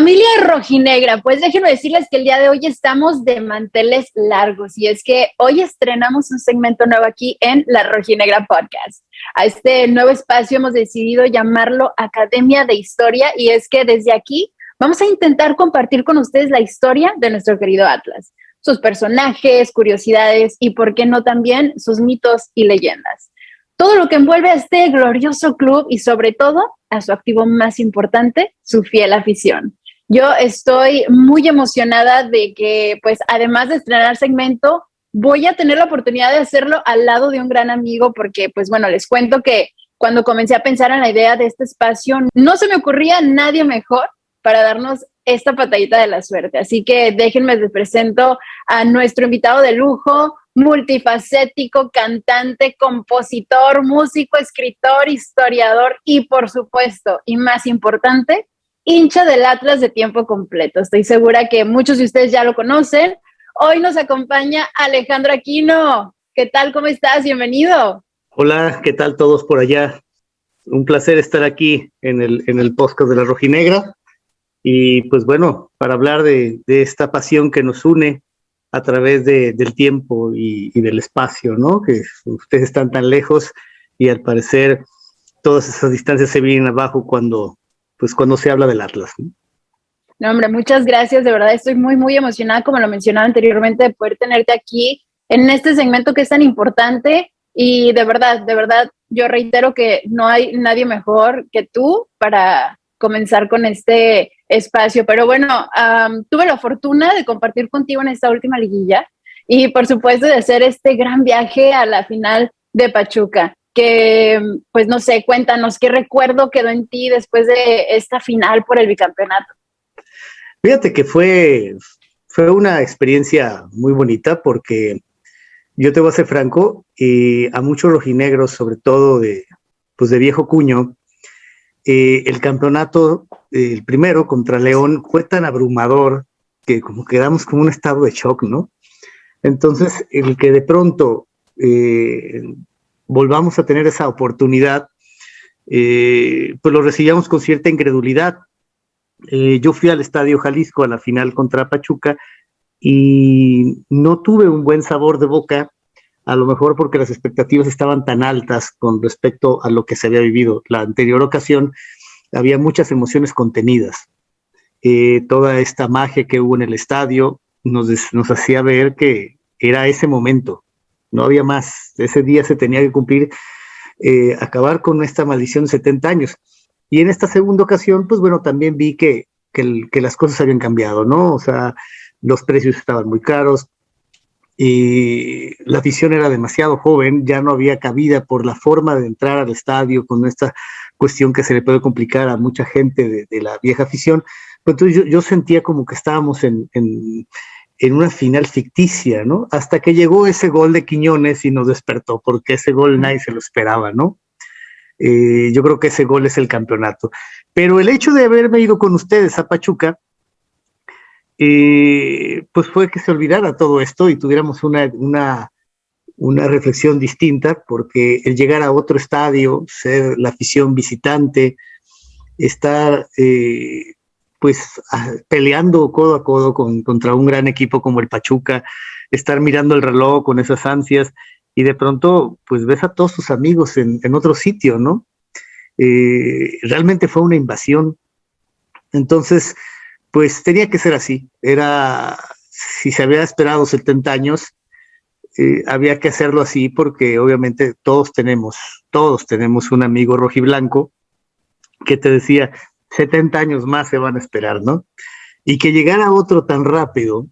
Familia rojinegra, pues déjenme decirles que el día de hoy estamos de manteles largos y es que hoy estrenamos un segmento nuevo aquí en La Rojinegra Podcast. A este nuevo espacio hemos decidido llamarlo Academia de Historia y es que desde aquí vamos a intentar compartir con ustedes la historia de nuestro querido Atlas, sus personajes, curiosidades y, por qué no, también sus mitos y leyendas. Todo lo que envuelve a este glorioso club y sobre todo a su activo más importante, su fiel afición. Yo estoy muy emocionada de que, pues, además de estrenar segmento, voy a tener la oportunidad de hacerlo al lado de un gran amigo porque, pues, bueno, les cuento que cuando comencé a pensar en la idea de este espacio, no se me ocurría nadie mejor para darnos esta patadita de la suerte. Así que déjenme les presento a nuestro invitado de lujo, multifacético, cantante, compositor, músico, escritor, historiador y, por supuesto, y más importante, hincha del Atlas de tiempo completo. Estoy segura que muchos de ustedes ya lo conocen. Hoy nos acompaña Alejandro Aquino. ¿Qué tal? ¿Cómo estás? Bienvenido. Hola, ¿qué tal todos por allá? Un placer estar aquí en el podcast de La Rojinegra. Y pues bueno, para hablar de esta pasión que nos une a través del tiempo y del espacio, ¿no? Que ustedes están tan lejos y al parecer todas esas distancias se vienen abajo cuando se habla del Atlas, ¿no? No, hombre, muchas gracias. De verdad estoy muy, muy emocionada, como lo mencionaba anteriormente, de poder tenerte aquí en este segmento que es tan importante. Y de verdad, yo reitero que no hay nadie mejor que tú para comenzar con este espacio. Pero bueno, tuve la fortuna de compartir contigo en esta última liguilla y por supuesto de hacer este gran viaje a la final de Pachuca, que pues no sé, cuéntanos, ¿qué recuerdo quedó en ti después de esta final por el bicampeonato? Fíjate que fue una experiencia muy bonita porque yo te voy a ser franco, y a muchos rojinegros, sobre todo de viejo cuño, el campeonato, el primero contra León, fue tan abrumador que como quedamos como un estado de shock, ¿no? Entonces, el que de pronto volvamos a tener esa oportunidad, pues lo recibíamos con cierta incredulidad. Yo fui al Estadio Jalisco a la final contra Pachuca y no tuve un buen sabor de boca, a lo mejor porque las expectativas estaban tan altas con respecto a lo que se había vivido. La anterior ocasión había muchas emociones contenidas. Toda esta magia que hubo en el estadio nos hacía ver que era ese momento, no había más. Ese día se tenía que cumplir, acabar con esta maldición de 70 años. Y en esta segunda ocasión, pues bueno, también vi que las cosas habían cambiado, ¿no? O sea, los precios estaban muy caros, y la afición era demasiado joven, ya no había cabida por la forma de entrar al estadio con esta cuestión que se le puede complicar a mucha gente de la vieja afición. Entonces yo sentía como que estábamos en una final ficticia, ¿no? Hasta que llegó ese gol de Quiñones y nos despertó, porque ese gol nadie se lo esperaba, ¿no? Yo creo que ese gol es el campeonato. Pero el hecho de haberme ido con ustedes a Pachuca, pues fue que se olvidara todo esto y tuviéramos una reflexión distinta, porque el llegar a otro estadio, ser la afición visitante, estar peleando codo a codo contra un gran equipo como el Pachuca, estar mirando el reloj con esas ansias y de pronto pues ves a todos tus amigos en otro sitio, ¿no? Realmente fue una invasión. Entonces, pues tenía que ser así. Si se había esperado 70 años, había que hacerlo así, porque obviamente todos tenemos un amigo rojiblanco que te decía 70 años más se van a esperar, ¿no? Y que llegara otro tan rápido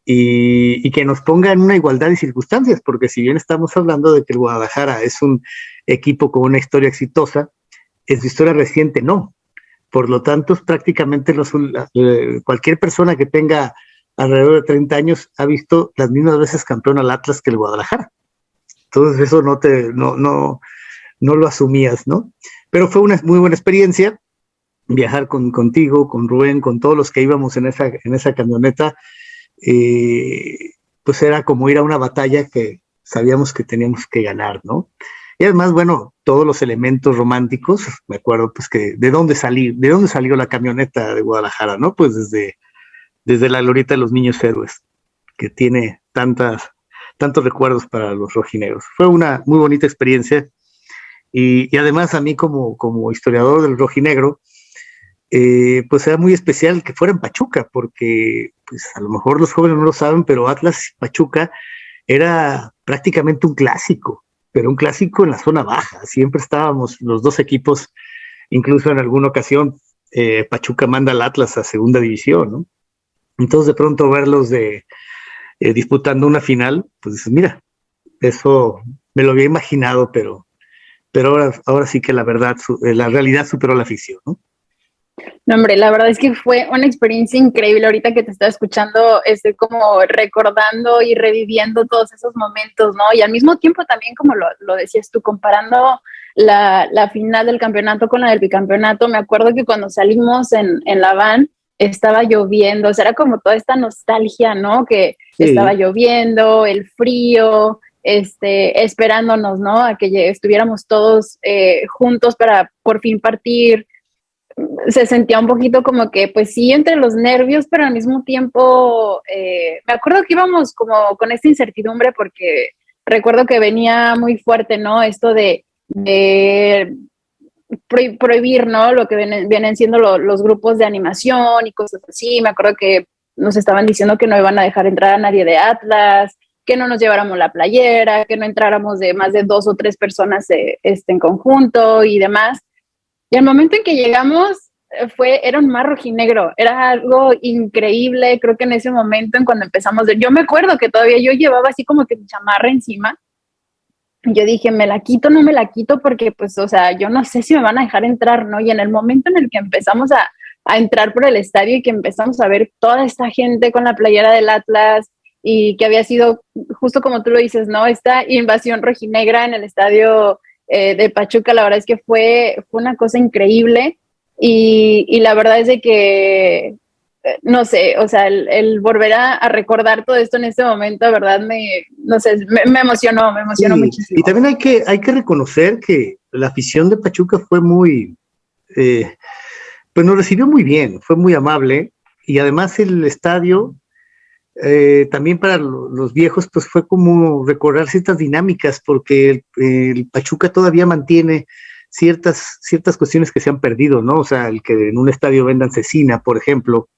y que nos ponga en una igualdad de circunstancias, porque si bien estamos hablando de que el Guadalajara es un equipo con una historia exitosa, en su historia reciente no. Por lo tanto, prácticamente cualquier persona que tenga alrededor de 30 años ha visto las mismas veces campeón al Atlas que el Guadalajara. Entonces eso no lo asumías, ¿no? Pero fue una muy buena experiencia viajar contigo, con Rubén, con todos los que íbamos en esa camioneta. Pues era como ir a una batalla que sabíamos que teníamos que ganar, ¿no? Y además, bueno, todos los elementos románticos, me acuerdo pues que de dónde salió la camioneta de Guadalajara, ¿no? Pues desde la glorieta de los niños héroes, que tiene tantos recuerdos para los rojinegros. Fue una muy bonita experiencia y además a mí como historiador del rojinegro, pues era muy especial que fuera en Pachuca, porque pues a lo mejor los jóvenes no lo saben, pero Atlas Pachuca era prácticamente un clásico, pero un clásico en la zona baja. Siempre estábamos los dos equipos, incluso en alguna ocasión Pachuca manda al Atlas a segunda división, ¿no? Entonces de pronto verlos disputando una final, pues dices, mira, eso me lo había imaginado, pero ahora sí que la realidad superó la ficción, ¿no? No, hombre, la verdad es que fue una experiencia increíble. Ahorita que te estaba escuchando, estoy como recordando y reviviendo todos esos momentos, ¿no? Y al mismo tiempo también, como lo decías tú, comparando la final del campeonato con la del bicampeonato, me acuerdo que cuando salimos en la van, estaba lloviendo, o sea, era como toda esta nostalgia, ¿no? Que sí. Estaba lloviendo, el frío, esperándonos, ¿no? A que estuviéramos todos juntos para por fin partir. Se sentía un poquito como que, pues sí, entre los nervios, pero al mismo tiempo, me acuerdo que íbamos como con esta incertidumbre porque recuerdo que venía muy fuerte, ¿no? Esto de prohibir, ¿no? Lo que vienen siendo los grupos de animación y cosas así. Me acuerdo que nos estaban diciendo que no iban a dejar entrar a nadie de Atlas, que no nos lleváramos la playera, que no entráramos de más de 2 o 3 personas en conjunto y demás. Y al momento en que llegamos, era un mar rojinegro, era algo increíble. Creo que en ese momento, en cuando empezamos, yo me acuerdo que todavía yo llevaba así como que mi chamarra encima, y yo dije, ¿me la quito o no me la quito? Porque pues, o sea, yo no sé si me van a dejar entrar, ¿no? Y en el momento en el que empezamos a entrar por el estadio y que empezamos a ver toda esta gente con la playera del Atlas, y que había sido, justo como tú lo dices, ¿no? Esta invasión rojinegra en el estadio de Pachuca, la verdad es que fue una cosa increíble y la verdad es de que, no sé, o sea, el volver a recordar todo esto en este momento, verdad, me emocionó sí, muchísimo. Y también hay que reconocer que la afición de Pachuca fue muy, pues nos recibió muy bien, fue muy amable y además el estadio, también para los viejos, pues fue como recordar ciertas dinámicas, porque el Pachuca todavía mantiene ciertas cuestiones que se han perdido, ¿no? O sea, el que en un estadio vendan cecina, por ejemplo,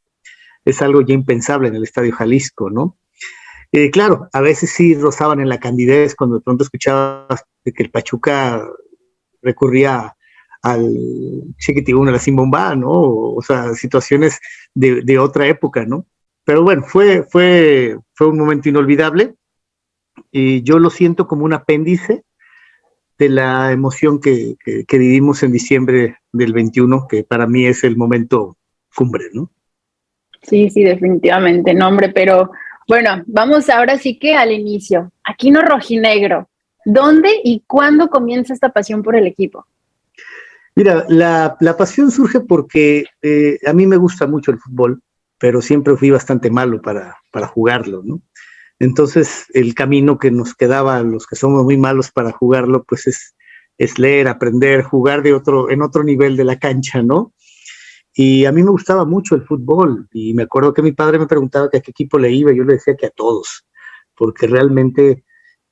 es algo ya impensable en el Estadio Jalisco, ¿no? Claro, a veces sí rozaban en la candidez cuando de pronto escuchabas de que el Pachuca recurría al chiquitibún, a la Simbomba, ¿no? O sea, situaciones de otra época, ¿no? Pero bueno, fue un momento inolvidable y yo lo siento como un apéndice de la emoción que vivimos en diciembre del 21, que para mí es el momento cumbre, ¿no? Sí, definitivamente, no, hombre, pero bueno, vamos ahora sí que al inicio. Aquino Rojinegro, ¿dónde y cuándo comienza esta pasión por el equipo? Mira, la pasión surge porque a mí me gusta mucho el fútbol, pero siempre fui bastante malo para jugarlo, ¿no? Entonces, el camino que nos quedaba a los que somos muy malos para jugarlo, pues es leer, aprender, jugar en otro nivel de la cancha, ¿no? Y a mí me gustaba mucho el fútbol, y me acuerdo que mi padre me preguntaba que a qué equipo le iba, y yo le decía que a todos, porque realmente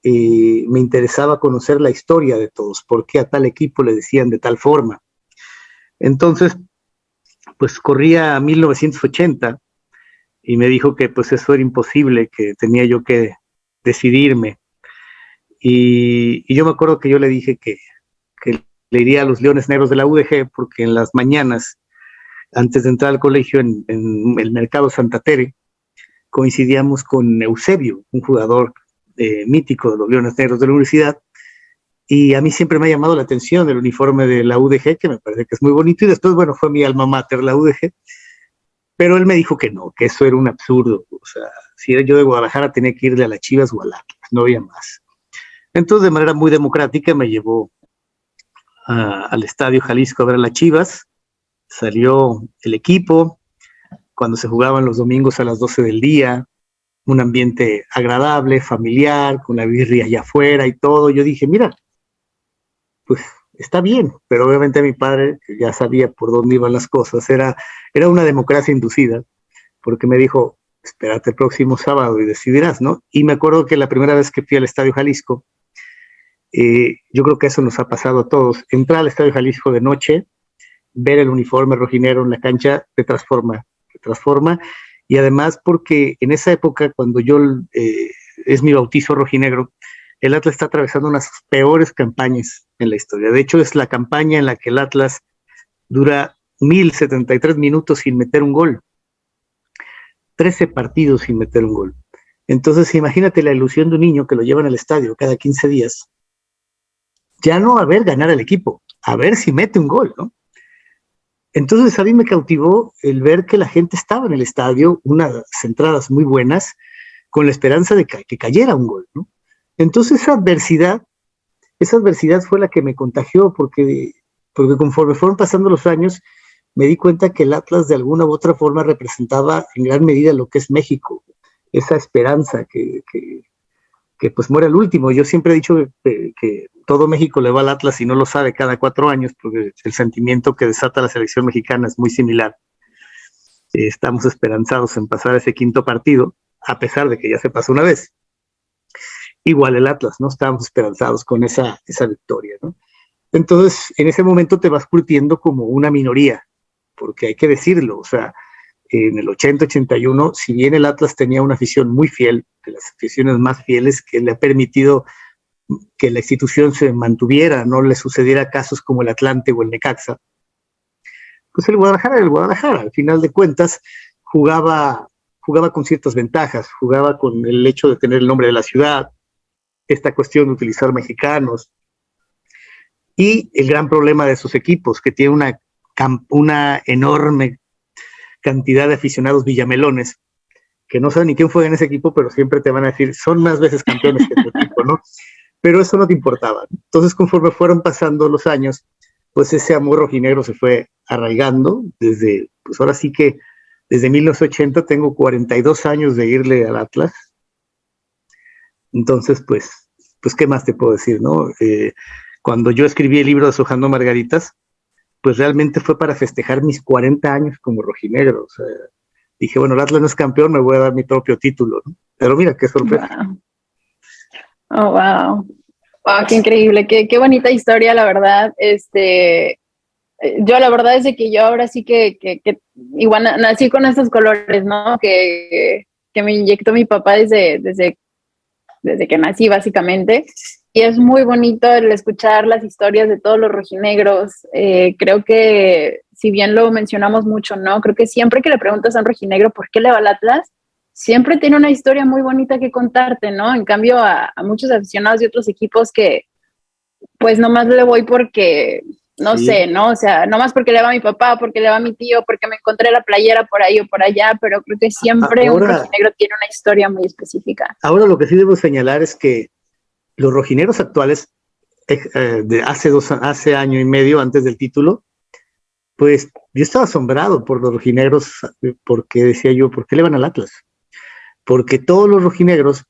me interesaba conocer la historia de todos, por qué a tal equipo le decían de tal forma. Entonces, pues corría 1980 y me dijo que pues eso era imposible, que tenía yo que decidirme. Y yo me acuerdo que yo le dije que le iría a los Leones Negros de la UDG, porque en las mañanas, antes de entrar al colegio en el Mercado Santa Tere, coincidíamos con Eusebio, un jugador mítico de los Leones Negros de la universidad, y a mí siempre me ha llamado la atención el uniforme de la UDG, que me parece que es muy bonito, y después, bueno, fue mi alma mater la UDG, pero él me dijo que no, que eso era un absurdo, o sea, si era yo de Guadalajara tenía que irle a las Chivas o al Atlas, no había más. Entonces, de manera muy democrática, me llevó al Estadio Jalisco a ver a las Chivas, salió el equipo, cuando se jugaban los domingos a las 12 del día, un ambiente agradable, familiar, con la birria allá afuera y todo. Yo dije, mira, pues está bien, pero obviamente mi padre, que ya sabía por dónde iban las cosas, era una democracia inducida, porque me dijo, espérate el próximo sábado y decidirás, ¿no? Y me acuerdo que la primera vez que fui al Estadio Jalisco, yo creo que eso nos ha pasado a todos, entrar al Estadio Jalisco de noche, ver el uniforme rojinegro en la cancha, te transforma, y además porque en esa época, cuando yo, es mi bautizo rojinegro, el Atlas está atravesando unas peores campañas en la historia. De hecho, es la campaña en la que el Atlas dura 1073 minutos sin meter un gol. 13 partidos sin meter un gol. Entonces, imagínate la ilusión de un niño que lo llevan al estadio cada 15 días. Ya no a ver ganar al equipo, a ver si mete un gol, ¿no? Entonces, a mí me cautivó el ver que la gente estaba en el estadio, unas entradas muy buenas, con la esperanza de que cayera un gol, ¿no? Entonces, esa adversidad fue la que me contagió, porque conforme fueron pasando los años, me di cuenta que el Atlas de alguna u otra forma representaba en gran medida lo que es México, esa esperanza que pues muere al último. Yo siempre he dicho que todo México le va al Atlas y no lo sabe cada 4 años, porque el sentimiento que desata la selección mexicana es muy similar. Estamos esperanzados en pasar ese quinto partido, a pesar de que ya se pasó una vez. Igual el Atlas, ¿no? Estábamos esperanzados con esa victoria, ¿no? Entonces, en ese momento te vas curtiendo como una minoría, porque hay que decirlo, o sea, en el 80-81, si bien el Atlas tenía una afición muy fiel, de las aficiones más fieles, que le ha permitido que la institución se mantuviera, no le sucediera casos como el Atlante o el Necaxa, pues el Guadalajara, al final de cuentas, jugaba con ciertas ventajas, jugaba con el hecho de tener el nombre de la ciudad, esta cuestión de utilizar mexicanos, y el gran problema de sus equipos, que tiene una enorme cantidad de aficionados villamelones, que no saben ni quién juega en ese equipo, pero siempre te van a decir, son más veces campeones que tu equipo, ¿no? Pero eso no te importaba. Entonces, conforme fueron pasando los años, pues ese amor rojinegro se fue arraigando pues ahora sí que desde 1980 tengo 42 años de irle al Atlas. Entonces, pues ¿qué más te puedo decir, no? Cuando yo escribí el libro de Deshojando Margaritas, pues realmente fue para festejar mis 40 años como rojinegro. O sea, dije, bueno, el Atlas no es campeón, me voy a dar mi propio título, ¿no? Pero mira, qué sorpresa. Wow. Oh, wow. Wow, qué increíble, qué bonita historia, la verdad. Yo la verdad es de que yo ahora sí que igual nací con estos colores, ¿no? Que me inyectó mi papá desde que nací, básicamente. Y es muy bonito el escuchar las historias de todos los rojinegros. Creo que, si bien lo mencionamos mucho, ¿no? Creo que siempre que le preguntas a un rojinegro por qué le va al Atlas, siempre tiene una historia muy bonita que contarte, ¿no? En cambio, a muchos aficionados de otros equipos que, pues, nomás le voy porque, no sé, ¿no? O sea, nomás porque le va a mi papá, porque le va a mi tío, porque me encontré la playera por ahí o por allá, pero creo que siempre un rojinegro tiene una historia muy específica. Ahora lo que sí debo señalar es que los rojineros actuales, de hace año y medio antes del título, pues yo estaba asombrado por los rojinegros, porque decía yo, ¿por qué le van al Atlas? Porque todos los rojinegros,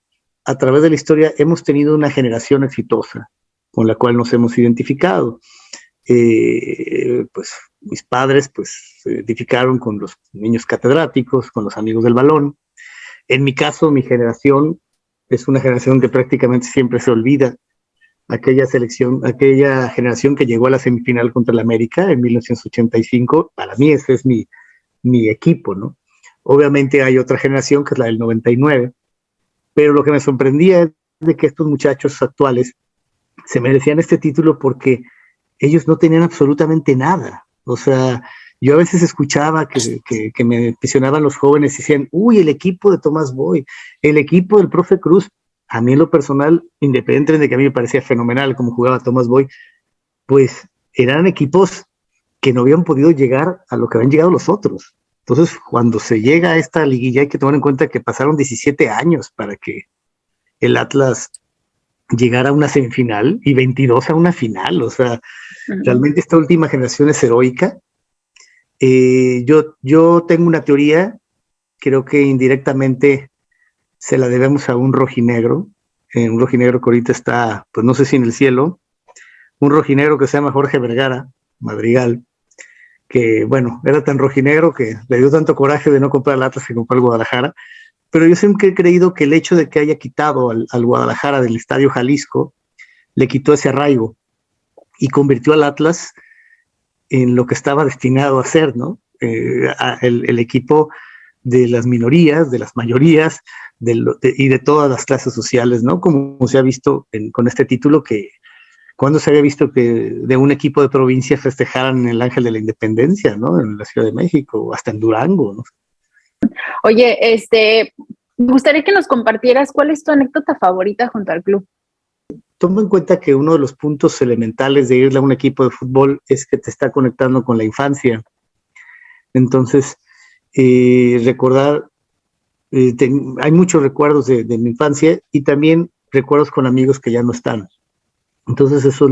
a través de la historia, hemos tenido una generación exitosa con la cual nos hemos identificado. Pues mis padres pues se identificaron con los niños catedráticos, con los amigos del balón. En mi caso, mi generación es una generación que prácticamente siempre se olvida. Aquella generación que llegó a la semifinal contra el América en 1985, para mí ese es mi equipo, ¿no? Obviamente hay otra generación que es la del 99, pero lo que me sorprendía es de que estos muchachos actuales se merecían este título porque ellos no tenían absolutamente nada. O sea, yo a veces escuchaba que me impresionaban los jóvenes y decían, uy, el equipo de Tomás Boy, el equipo del profe Cruz. A mí en lo personal, independientemente de que a mí me parecía fenomenal cómo jugaba Tomás Boy, pues eran equipos que no habían podido llegar a lo que habían llegado los otros. Entonces, cuando se llega a esta liguilla, hay que tomar en cuenta que pasaron 17 años para que el Atlas llegara a una semifinal y 22 a una final. O sea, realmente esta última generación es heroica. Yo tengo una teoría, creo que indirectamente se la debemos a un rojinegro que ahorita está, pues no sé si en el cielo un rojinegro que se llama Jorge Vergara, Madrigal, que, bueno, era tan rojinegro que le dio tanto coraje de no comprar el Atlas que compró el Guadalajara. Pero yo siempre he creído que el hecho de que haya quitado al Guadalajara del Estadio Jalisco le quitó ese arraigo y convirtió al Atlas en lo que estaba destinado a ser, ¿no? El equipo de las minorías, de las mayorías y de todas las clases sociales, ¿no? Como se ha visto con este título, que cuando se había visto que de un equipo de provincia festejaran el Ángel de la Independencia, ¿no? En la Ciudad de México, o hasta en Durango, ¿no? Oye, me gustaría que nos compartieras cuál es tu anécdota favorita junto al club. Toma en cuenta que uno de los puntos elementales de irle a un equipo de fútbol es que te está conectando con la infancia. Entonces, recordar, hay muchos recuerdos de mi infancia y también recuerdos con amigos que ya no están. Entonces, eso es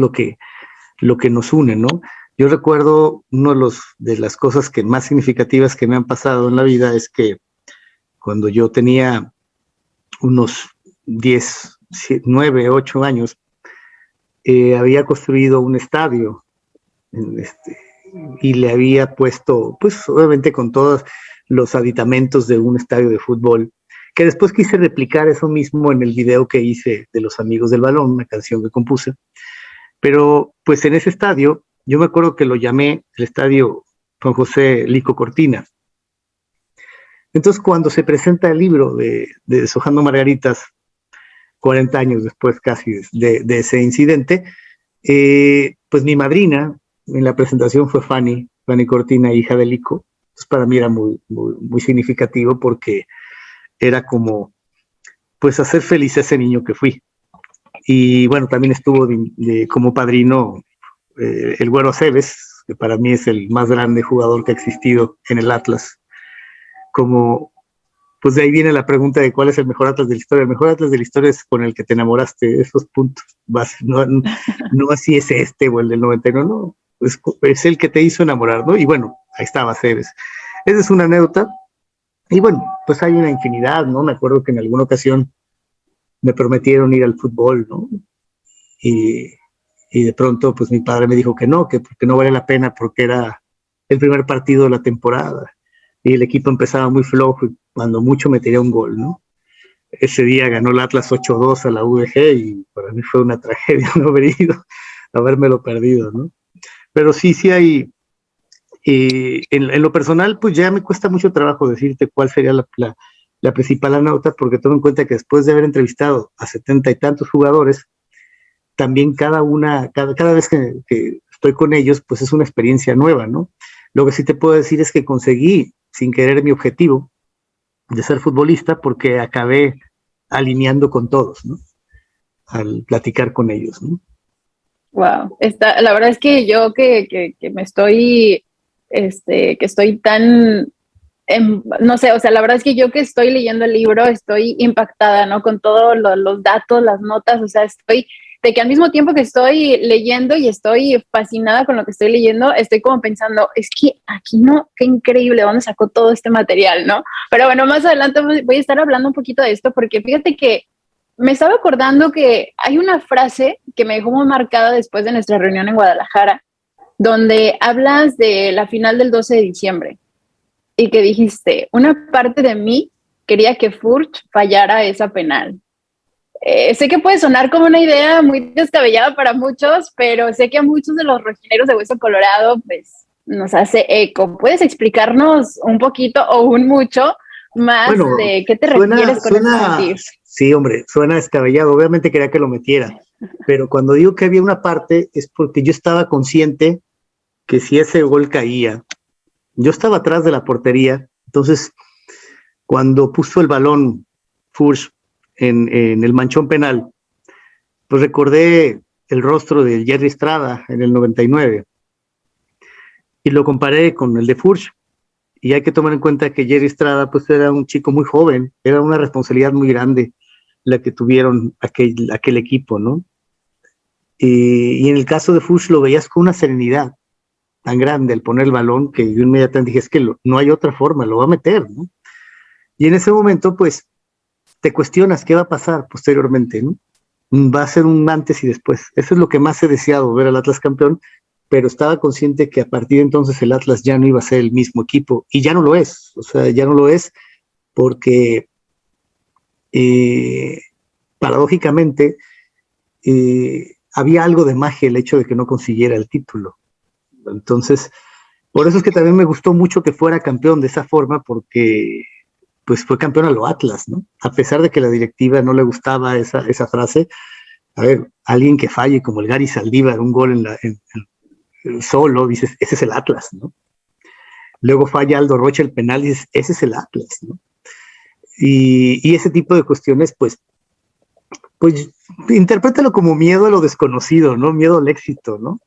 lo que nos une, ¿no? Yo recuerdo de las cosas que más significativas que me han pasado en la vida es que cuando yo tenía unos 10, 9, 8 años, había construido un estadio y le había puesto, pues obviamente con todos los aditamentos de un estadio de fútbol, que después quise replicar eso mismo en el video que hice de Los Amigos del Balón, una canción que compuse. Pero pues en ese estadio, yo me acuerdo que lo llamé el Estadio Juan José Lico Cortina. Entonces, cuando se presenta el libro de Deshojando Margaritas, 40 años después casi de ese incidente, pues mi madrina en la presentación fue Fanny Cortina, hija de Lico. Entonces, para mí era muy, muy, muy significativo porque era como, pues, hacer feliz a ese niño que fui. Y bueno, también estuvo como padrino el Güero Aceves, que para mí es el más grande jugador que ha existido en el Atlas. Pues de ahí viene la pregunta de cuál es el mejor Atlas de la historia. El mejor Atlas de la historia es con el que te enamoraste, esos puntos. No así es o el del 99, no. Es el que te hizo enamorar, ¿no? Y bueno, ahí estaba Aceves. Esa es una anécdota. Y bueno, pues hay una infinidad, ¿no? Me acuerdo que en alguna ocasión me prometieron ir al fútbol, ¿no? Y de pronto, pues mi padre me dijo que no, porque no vale la pena, porque era el primer partido de la temporada y el equipo empezaba muy flojo y cuando mucho metería un gol, ¿no? Ese día ganó el Atlas 8-2 a la UDG y para mí fue una tragedia no haber ido, habérmelo perdido, ¿no? Pero sí hay, en lo personal, pues ya me cuesta mucho trabajo decirte cuál sería la principal anécdota, porque tomo en cuenta que después de haber entrevistado a 70 y tantos jugadores, también cada vez que estoy con ellos, pues es una experiencia nueva, ¿no? Lo que sí te puedo decir es que conseguí, sin querer, mi objetivo de ser futbolista, porque acabé alineando con todos, ¿no? Al platicar con ellos, ¿no? Wow, la verdad es que yo que me estoy, que estoy tan, no sé, o sea, la verdad es que yo que estoy leyendo el libro estoy impactada, ¿no? Con todos los datos, las notas, o sea, estoy de que al mismo tiempo que estoy leyendo y estoy fascinada con lo que estoy leyendo, estoy como pensando, es que aquí no, qué increíble, ¿dónde sacó todo este material, no? Pero bueno, más adelante voy a estar hablando un poquito de esto porque fíjate que me estaba acordando que hay una frase que me dejó muy marcada después de nuestra reunión en Guadalajara, donde hablas de la final del 12 de diciembre y que dijiste, una parte de mí quería que Furch fallara esa penal. Sé que puede sonar como una idea muy descabellada para muchos, pero sé que a muchos de los rojineros de Hueso Colorado pues nos hace eco. ¿Puedes explicarnos un poquito o un mucho más de qué te refieres con ese sentir? Sí, hombre, suena descabellado. Obviamente quería que lo metiera, pero cuando digo que había una parte es porque yo estaba consciente que si ese gol caía, yo estaba atrás de la portería. Entonces, cuando puso el balón Furch en el manchón penal, pues recordé el rostro de Jerry Estrada en el 99 y lo comparé con el de Furch. Y hay que tomar en cuenta que Jerry Estrada pues era un chico muy joven, era una responsabilidad muy grande la que tuvieron aquel equipo, ¿no? Y en el caso de Furch lo veías con una serenidad tan grande al poner el balón que yo inmediatamente dije, es que no hay otra forma, lo va a meter, ¿no? Y en ese momento pues te cuestionas qué va a pasar posteriormente, ¿no? va a ser un antes y después. Eso es lo que más he deseado, ver al Atlas campeón, pero estaba consciente que a partir de entonces el Atlas ya no iba a ser el mismo equipo, y ya no lo es, o sea, ya no lo es porque paradójicamente había algo de magia el hecho de que no consiguiera el título. Entonces, por eso es que también me gustó mucho que fuera campeón de esa forma, porque pues fue campeón a lo Atlas, ¿no? A pesar de que la directiva no le gustaba esa frase. A ver, alguien que falle como el Gary Saldívar, un gol solo, dices, ese es el Atlas, ¿no? Luego falla Aldo Rocha el penal y dices, ese es el Atlas, ¿no? Y ese tipo de cuestiones, pues interprétalo como miedo a lo desconocido, ¿no? Miedo al éxito, ¿no?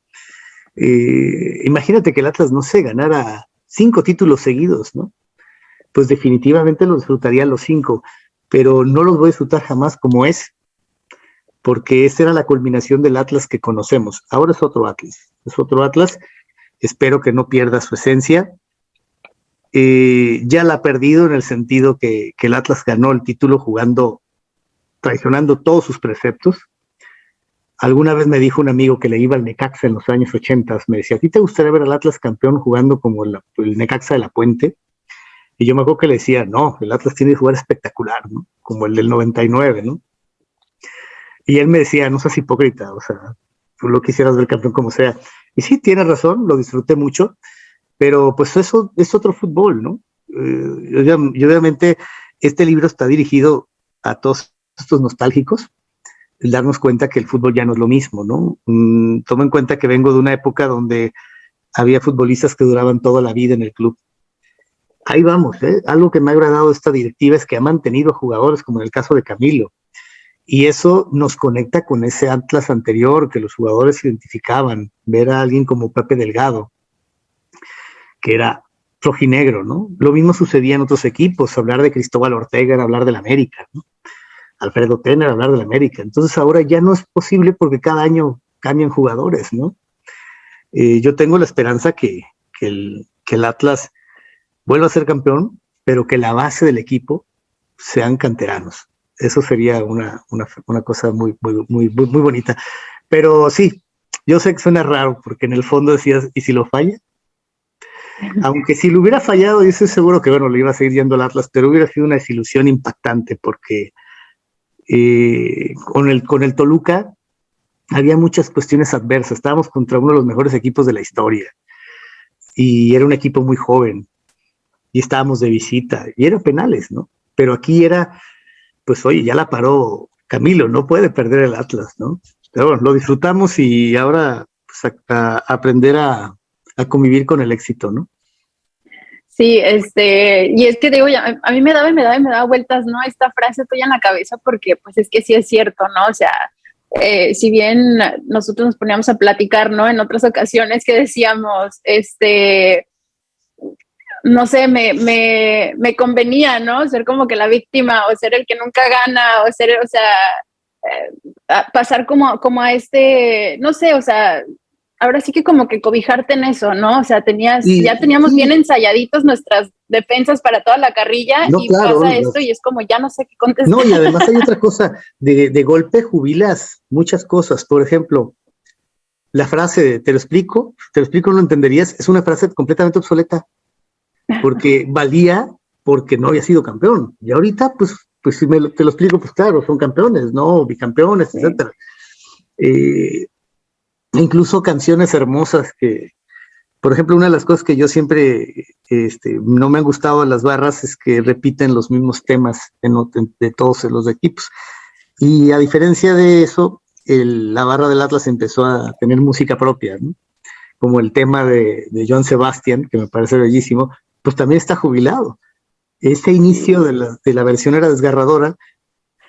Imagínate que el Atlas, no sé, ganara 5 títulos seguidos, ¿no? Pues definitivamente los disfrutaría los 5, pero no los voy a disfrutar jamás como es, porque esa era la culminación del Atlas que conocemos. Ahora es otro Atlas, espero que no pierda su esencia. Ya la ha perdido en el sentido que el Atlas ganó el título traicionando todos sus preceptos. Alguna vez me dijo un amigo que le iba al Necaxa en los años 80, me decía, ¿a ti te gustaría ver al Atlas campeón jugando como el Necaxa de la Puente? Y yo me acuerdo que le decía, no, el Atlas tiene que jugar espectacular, ¿no? Como el del 99, ¿no? Y él me decía, no seas hipócrita, o sea, tú lo quisieras ver campeón como sea. Y sí, tiene razón, lo disfruté mucho, pero pues eso es otro fútbol, ¿no? Y obviamente este libro está dirigido a todos estos nostálgicos, el darnos cuenta que el fútbol ya no es lo mismo, ¿no? Toma en cuenta que vengo de una época donde había futbolistas que duraban toda la vida en el club. Ahí vamos, ¿eh? Algo que me ha agradado de esta directiva es que ha mantenido jugadores, como en el caso de Camilo, y eso nos conecta con ese Atlas anterior que los jugadores identificaban, ver a alguien como Pepe Delgado, que era rojinegro, ¿no? Lo mismo sucedía en otros equipos, hablar de Cristóbal Ortega era hablar del América, ¿no? Alfredo Tena era hablar del América. Entonces ahora ya no es posible porque cada año cambian jugadores, ¿no? Yo tengo la esperanza que el Atlas vuelva a ser campeón, pero que la base del equipo sean canteranos. Eso sería una cosa muy bonita. Pero sí, yo sé que suena raro, porque en el fondo decías, ¿y si lo falla? Aunque si lo hubiera fallado, yo estoy seguro que, bueno, le iba a seguir yendo al Atlas, pero hubiera sido una desilusión impactante, porque con el Toluca había muchas cuestiones adversas. Estábamos contra uno de los mejores equipos de la historia, y era un equipo muy joven, y estábamos de visita, y eran penales, ¿no? Pero aquí era, pues oye, ya la paró Camilo, no puede perder el Atlas, ¿no? Pero bueno, lo disfrutamos y ahora pues, a aprender a convivir con el éxito, ¿no? Sí, y es que digo, a mí me daba vueltas, ¿no? Esta frase tuya en la cabeza, porque pues es que sí es cierto, ¿no? O sea, si bien nosotros nos poníamos a platicar, ¿no? En otras ocasiones que decíamos, no sé, me convenía, ¿no? Ser como que la víctima, o ser el que nunca gana, o ser, o sea, pasar como a no sé, o sea, ahora sí que como que cobijarte en eso, ¿no? O sea, ya teníamos bien ensayaditos nuestras defensas para toda la carrilla, no, y claro, pasa esto y es como ya no sé qué contestar. No, y además hay otra cosa, de golpe jubilas muchas cosas. Por ejemplo, la frase de te lo explico, no lo entenderías, es una frase completamente obsoleta, porque valía porque no había sido campeón. Y ahorita, pues si te lo explico, pues claro, son campeones, ¿no? Bicampeones, sí, etcétera. Incluso canciones hermosas que, por ejemplo, una de las cosas que yo siempre no me han gustado de las barras es que repiten los mismos temas de todos los equipos. Y a diferencia de eso, la barra del Atlas empezó a tener música propia, ¿no? Como el tema de Joan Sebastián, que me parece bellísimo, pues también está jubilado. Ese inicio de la versión era desgarradora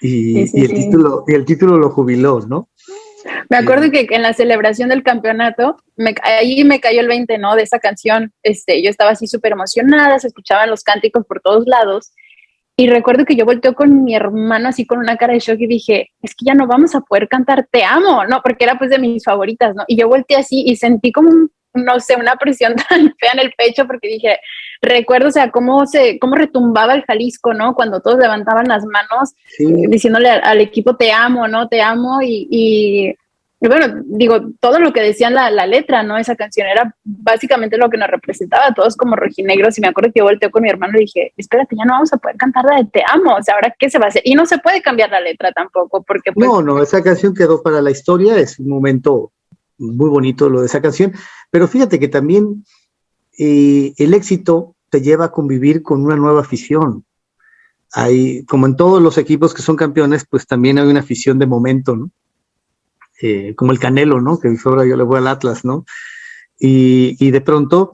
y el título lo jubiló, ¿no? Me acuerdo que en la celebración del campeonato, ahí me cayó el 20, ¿no? De esa canción. Yo estaba así súper emocionada, se escuchaban los cánticos por todos lados. Y recuerdo que yo volteé con mi hermano así con una cara de shock y dije, es que ya no vamos a poder cantar Te Amo, ¿no? Porque era pues de mis favoritas, ¿no? Y yo volteé así y sentí como no sé, una presión tan fea en el pecho porque dije, recuerdo, o sea, cómo retumbaba el Jalisco, ¿no? Cuando todos levantaban las manos, Sí. diciéndole al equipo, te amo, ¿no? Te amo y bueno, digo, todo lo que decía la letra, ¿no? Esa canción era básicamente lo que nos representaba a todos como rojinegros. Y me acuerdo que yo volteé con mi hermano y dije, espérate, ya no vamos a poder cantar la de Te amo. O sea, ¿ahora qué se va a hacer? Y no se puede cambiar la letra tampoco, porque pues... No, esa canción quedó para la historia, es un momento muy bonito lo de esa canción, pero fíjate que también el éxito te lleva a convivir con una nueva afición. Hay, como en todos los equipos que son campeones, pues también hay una afición de momento, ¿no? Como el Canelo, ¿no? Que dice, ahora yo le voy al Atlas, ¿no? Y de pronto,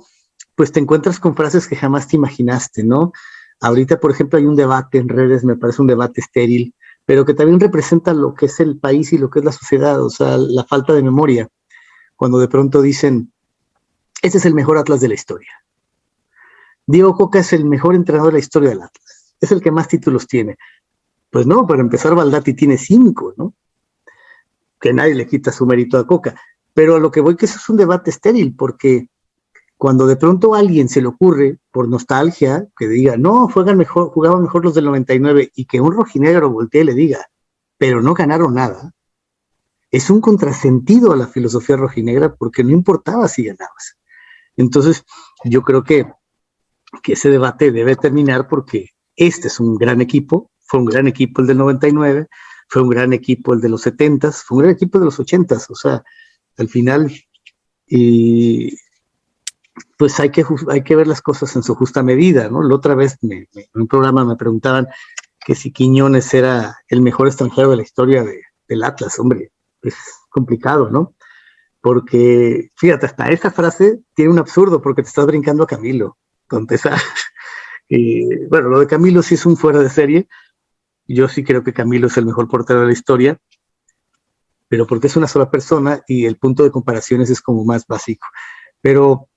pues te encuentras con frases que jamás te imaginaste, ¿no? Ahorita, por ejemplo, hay un debate en redes, me parece un debate estéril, pero que también representa lo que es el país y lo que es la sociedad, o sea, la falta de memoria, cuando de pronto dicen, este es el mejor Atlas de la historia. Diego Coca es el mejor entrenador de la historia del Atlas, es el que más títulos tiene. Pues no, para empezar, Baldati tiene 5, ¿no? Que nadie le quita su mérito a Coca. Pero a lo que voy que eso es un debate estéril, porque cuando de pronto a alguien se le ocurre, por nostalgia, que diga, no, jugaban mejor los del 99, y que un rojinegro voltee y le diga, pero no ganaron nada, es un contrasentido a la filosofía rojinegra porque no importaba si ganabas. Entonces, yo creo que ese debate debe terminar porque este es un gran equipo, fue un gran equipo el del 99, fue un gran equipo el de los 70s, fue un gran equipo de los 80s, o sea, al final, pues hay que ver las cosas en su justa medida, ¿no? La otra vez en un programa me preguntaban que si Quiñones era el mejor extranjero de la historia del Atlas, hombre, es complicado, ¿no? Porque, fíjate, hasta esa frase tiene un absurdo porque te estás brincando a Camilo, con empezar. Y bueno, lo de Camilo sí es un fuera de serie. Yo sí creo que Camilo es el mejor portero de la historia, pero porque es una sola persona y el punto de comparaciones es como más básico. Pero,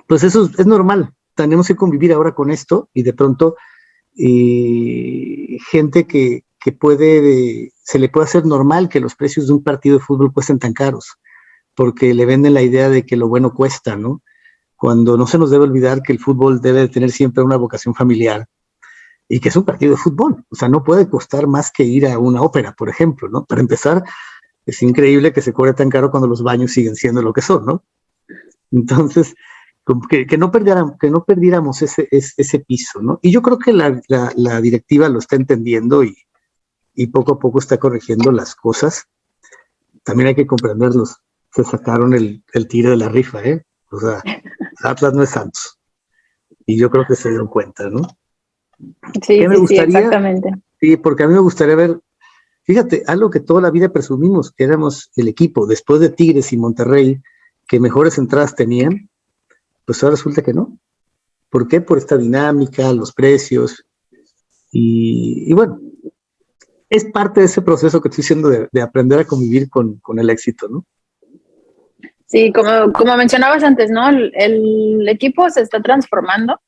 pues eso es normal. Tenemos que convivir ahora con esto y de pronto gente que se le puede hacer normal que los precios de un partido de fútbol cuesten tan caros, porque le venden la idea de que lo bueno cuesta, ¿no? Cuando no se nos debe olvidar que el fútbol debe de tener siempre una vocación familiar y que es un partido de fútbol. O sea, no puede costar más que ir a una ópera, por ejemplo, ¿no? Para empezar, es increíble que se cobre tan caro cuando los baños siguen siendo lo que son, ¿no? Entonces, que no perdiéramos ese piso, ¿no? Y yo creo que la directiva lo está entendiendo y poco a poco está corrigiendo las cosas. También hay que comprenderlos. Se sacaron el tiro de la rifa, ¿eh? O sea, Atlas no es Santos. Y yo creo que se dieron cuenta, ¿no? Sí, ¿Qué me sí, sí, gustaría? exactamente. Sí, porque a mí me gustaría ver, fíjate, algo que toda la vida presumimos, que éramos el equipo, después de Tigres y Monterrey, que mejores entradas tenían, pues ahora resulta que no. ¿Por qué? Por esta dinámica, los precios, y bueno, es parte de ese proceso que estoy diciendo de aprender a convivir con el éxito, ¿no? Sí, como mencionabas antes, ¿no? El equipo se está transformando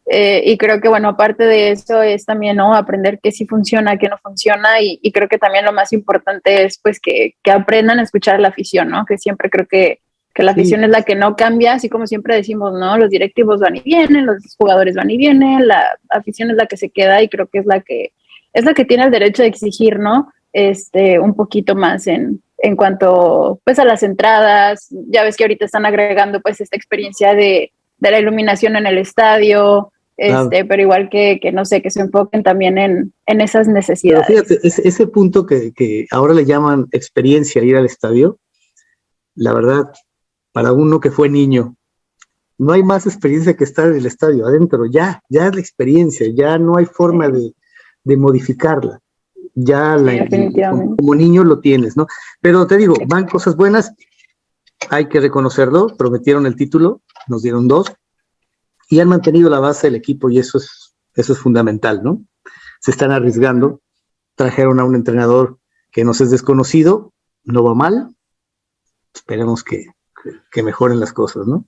y creo que, bueno, aparte de eso es también, ¿no? Aprender qué sí funciona, qué no funciona y creo que también lo más importante es, pues, que aprendan a escuchar a la afición, ¿no? Que siempre creo que la afición Sí, es la que no cambia, así como siempre decimos, ¿no? Los directivos van y vienen, los jugadores van y vienen, la afición es la que se queda y creo que es la que tiene el derecho de exigir, ¿no? Un poquito más en cuanto pues a las entradas. Ya ves que ahorita están agregando pues esta experiencia de la iluminación en el estadio, claro. pero igual que no sé, que se enfoquen también en esas Pero necesidades. fíjate, ese punto que ahora le llaman experiencia ir al estadio, la verdad, para uno que fue niño, no hay más experiencia que estar en el estadio adentro, ya es la experiencia, ya no hay forma de modificarla, ya Sí, definitivamente. como niño lo tienes, ¿no? Pero te digo, van cosas buenas, hay que reconocerlo, prometieron el título, nos dieron 2, y han mantenido la base del equipo, y eso es fundamental, ¿no? Se están arriesgando, trajeron a un entrenador que nos es desconocido, no va mal, esperemos que mejoren las cosas, ¿no?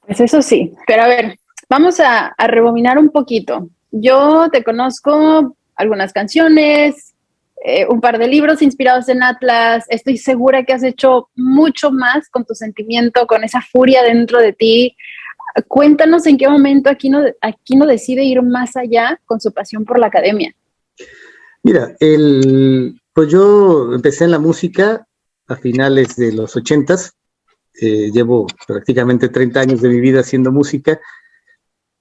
Pues eso sí, pero a ver, vamos a rebobinar un poquito. Yo te conozco algunas canciones, un par de libros inspirados en Atlas. Estoy segura que has hecho mucho más con tu sentimiento, con esa furia dentro de ti. Cuéntanos en qué momento Aquino decide ir más allá con su pasión por la academia. Mira, pues yo empecé en la música a finales de los 80s. Llevo prácticamente 30 años de mi vida haciendo música